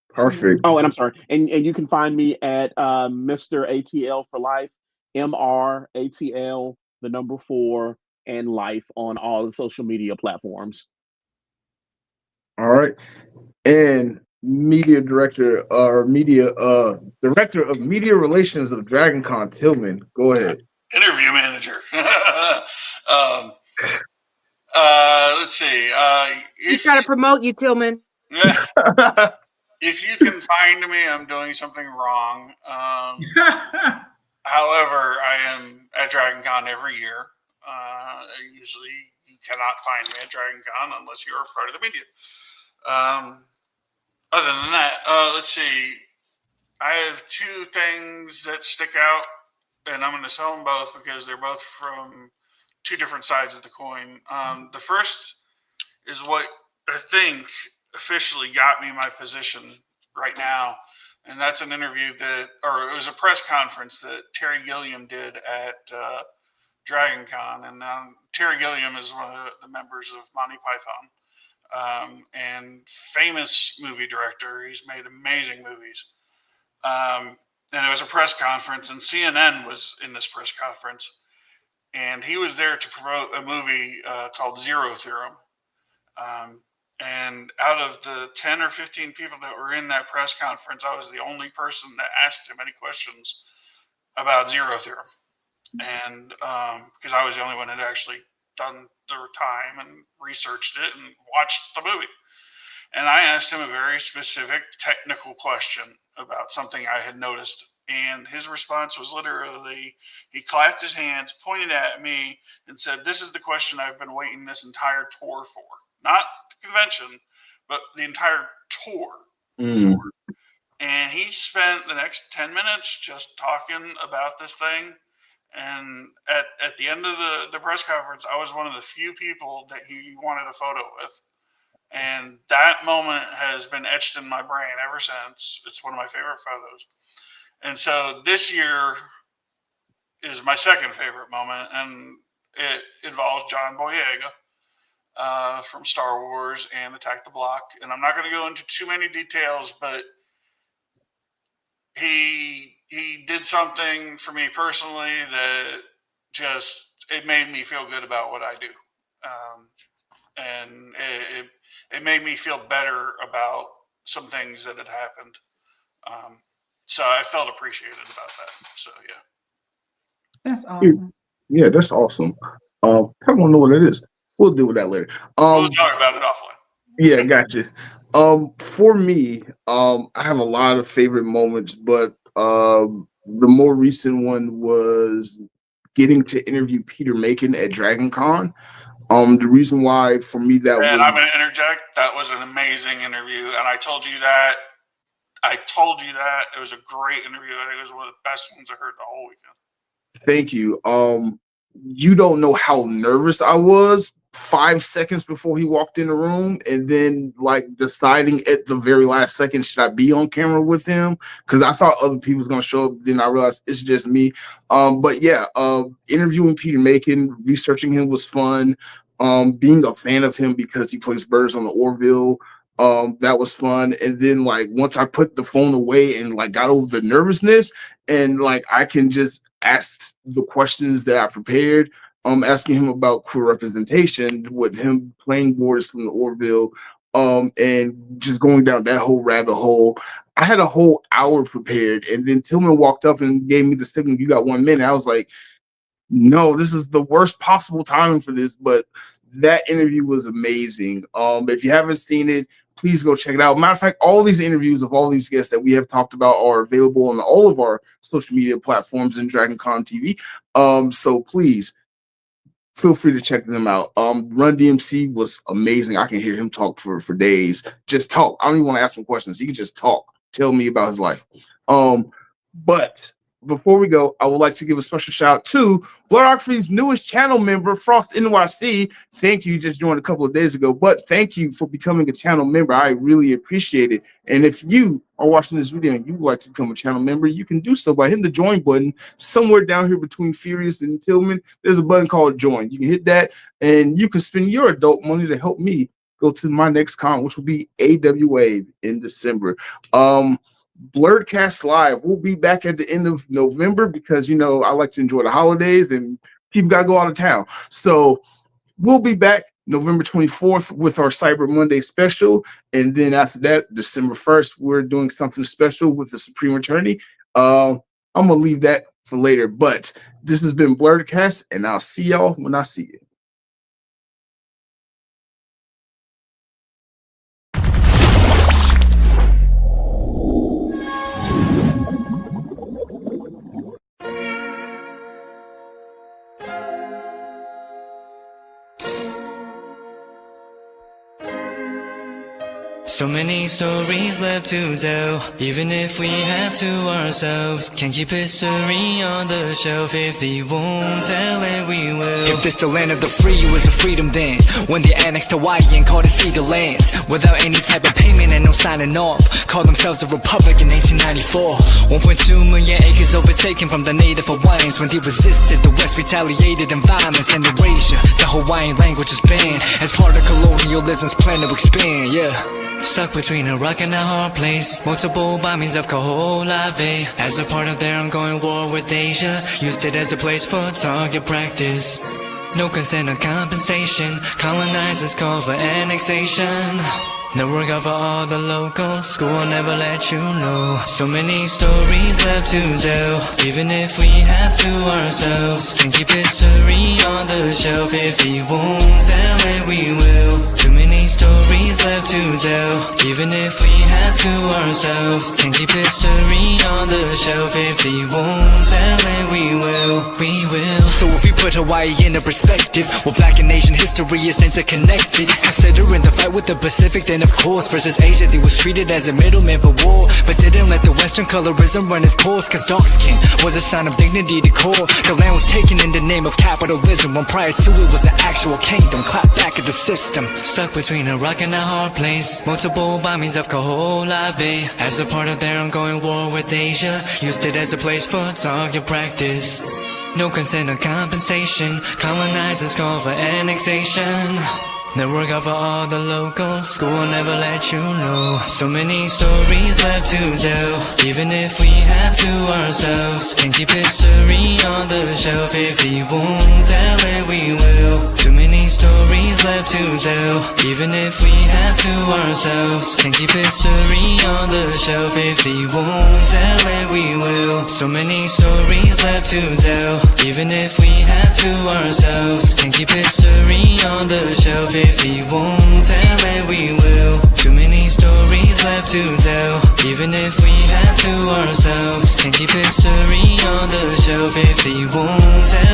Perfect. Oh, and I'm sorry. And you can find me at Mr. ATL for Life, MRATL, the number 4, and Life on all the social media platforms. All right. And director of media relations of DragonCon, Tillman. Go ahead. Interview manager. Let's see. He's trying to promote you, Tillman. If you can find me, I'm doing something wrong. However, I am at DragonCon every year. Usually, you cannot find me at DragonCon unless you're a part of the media. Other than that, let's see. I have two things that stick out, and I'm going to sell them both because they're both from two different sides of the coin. The first is what I think officially got me my position right now, and that's an interview it was a press conference that Terry Gilliam did at DragonCon, and Terry Gilliam is one of the members of Monty Python, and famous movie director. He's made amazing movies. And it was a press conference, and CNN was in this press conference, and he was there to promote a movie called Zero Theorem. And out of the 10 or 15 people that were in that press conference, I was the only person that asked him any questions about Zero Theorem. And because I was the only one that had actually done the time and researched it and watched the movie. And I asked him a very specific technical question about something I had noticed. And his response was literally, he clapped his hands, pointed at me, and said, "This is the question I've been waiting this entire tour for." Not the convention, but the entire tour for. And he spent the next 10 minutes just talking about this thing. And at the end of the press conference, I was one of the few people that he wanted a photo with. And that moment has been etched in my brain ever since. It's one of my favorite photos. And so this year is my second favorite moment, and it involves John Boyega from Star Wars and Attack the Block. And I'm not going to go into too many details, but he did something for me personally that it made me feel good about what I do. And it made me feel better about some things that had happened. So I felt appreciated about that. So, yeah. That's awesome. Yeah, that's awesome. I don't know what it is. We'll deal with that later. We'll talk about it offline. Yeah, gotcha. For me, I have a lot of favorite moments, but the more recent one was getting to interview Peter Macon at DragonCon. The reason why for me that and I'm going to interject. That was an amazing interview, and I told you that. It was a great interview. I think it was one of the best ones I heard the whole weekend. Thank you. You don't know how nervous I was 5 seconds before he walked in the room, and then like deciding at the very last second, should I be on camera with him? Because I thought other people was gonna show up. Then I realized it's just me. But yeah, interviewing Peter Macon, researching him was fun. Being a fan of him because he plays Birds on the Orville. That was fun. And then like once I put the phone away and like got over the nervousness, and like I can just asked the questions that I prepared. Asking him about queer representation with him playing Boris from the Orville, and just going down that whole rabbit hole. I had a whole hour prepared, and then Tillman walked up and gave me the signal, "You got 1 minute." I was like, no, this is the worst possible timing for this, but that interview was amazing. If you haven't seen it, please go check it out. Matter of fact, all these interviews of all these guests that we have talked about are available on all of our social media platforms and DragonCon TV. So please feel free to check them out. Run DMC was amazing. I can hear him talk for days. Just talk. I don't even want to ask him questions. He can just talk. Tell me about his life. But before we go, I would like to give a special shout out to Blerdography's newest channel member, Frost NYC. Thank you. Just joined a couple of days ago, but thank you for becoming a channel member. I really appreciate it. And if you are watching this video and you would like to become a channel member, you can do so by hitting the join button somewhere down here between Furious and Tillman. There's a button called join. You can hit that and you can spend your adult money to help me go to my next con, which will be AWA in December. Blerdkast Live. We'll be back at the end of November because, you know, I like to enjoy the holidays and people got to go out of town. So we'll be back November 24th with our Cyber Monday special. And then after that, December 1st, we're doing something special with the Supreme Attorney. I'm going to leave that for later. But this has been Blerdkast, and I'll see y'all when I see you. So many stories left to tell, even if we have to ourselves. Can't keep history on the shelf. If they won't tell it, we will. If this the land of the free, it was a freedom then, when they annexed Hawaii and called it Cedar Lands, without any type of payment and no signing off. Called themselves the Republic in 1894. 1.2 million acres overtaken from the native Hawaiians. When they resisted, the West retaliated in violence and erasure. The Hawaiian language is banned as part of colonialism's plan to expand, yeah. Stuck between a rock and a hard place. Multiple bombings of Kaho'olawe as a part of their ongoing war with Asia. Used it as a place for target practice. No consent or compensation. Colonizers call for annexation. Never cover all the locals. School will never let you know. So many stories left to tell, even if we have to ourselves. Can keep history on the shelf. If we won't tell it, we will. Too many stories left to tell, even if we have to ourselves. Can keep history on the shelf. If we won't tell it, we will. We will. So if we put Hawaii into perspective, well, Black and Asian history is interconnected. Considering the fight with the Pacific, then of course versus Asia, they was treated as a middleman for war, but didn't let the Western colorism run its course. Cause dark skin was a sign of dignity to core. The land was taken in the name of capitalism, when prior to it was an actual kingdom. Clap back at the system. Stuck between a rock and a hard place. Multiple bombings of Kaho'olawe as a part of their ongoing war with Asia. Used it as a place for target practice. No consent or compensation. Colonizers call for annexation. Never cover all the locals. School will never let you know. So many stories left to tell, even if we have to ourselves. Can keep history on the shelf. If we won't tell it, we will. Too many stories left to tell, even if we have to ourselves. Can keep history on the shelf. If we won't tell it, we will. So many stories left to tell, even if we have to ourselves. Can keep history on the shelf. If we won't tell it, we will. Too many stories left to tell, even if we have to ourselves. Can keep history on the shelf. If we won't tell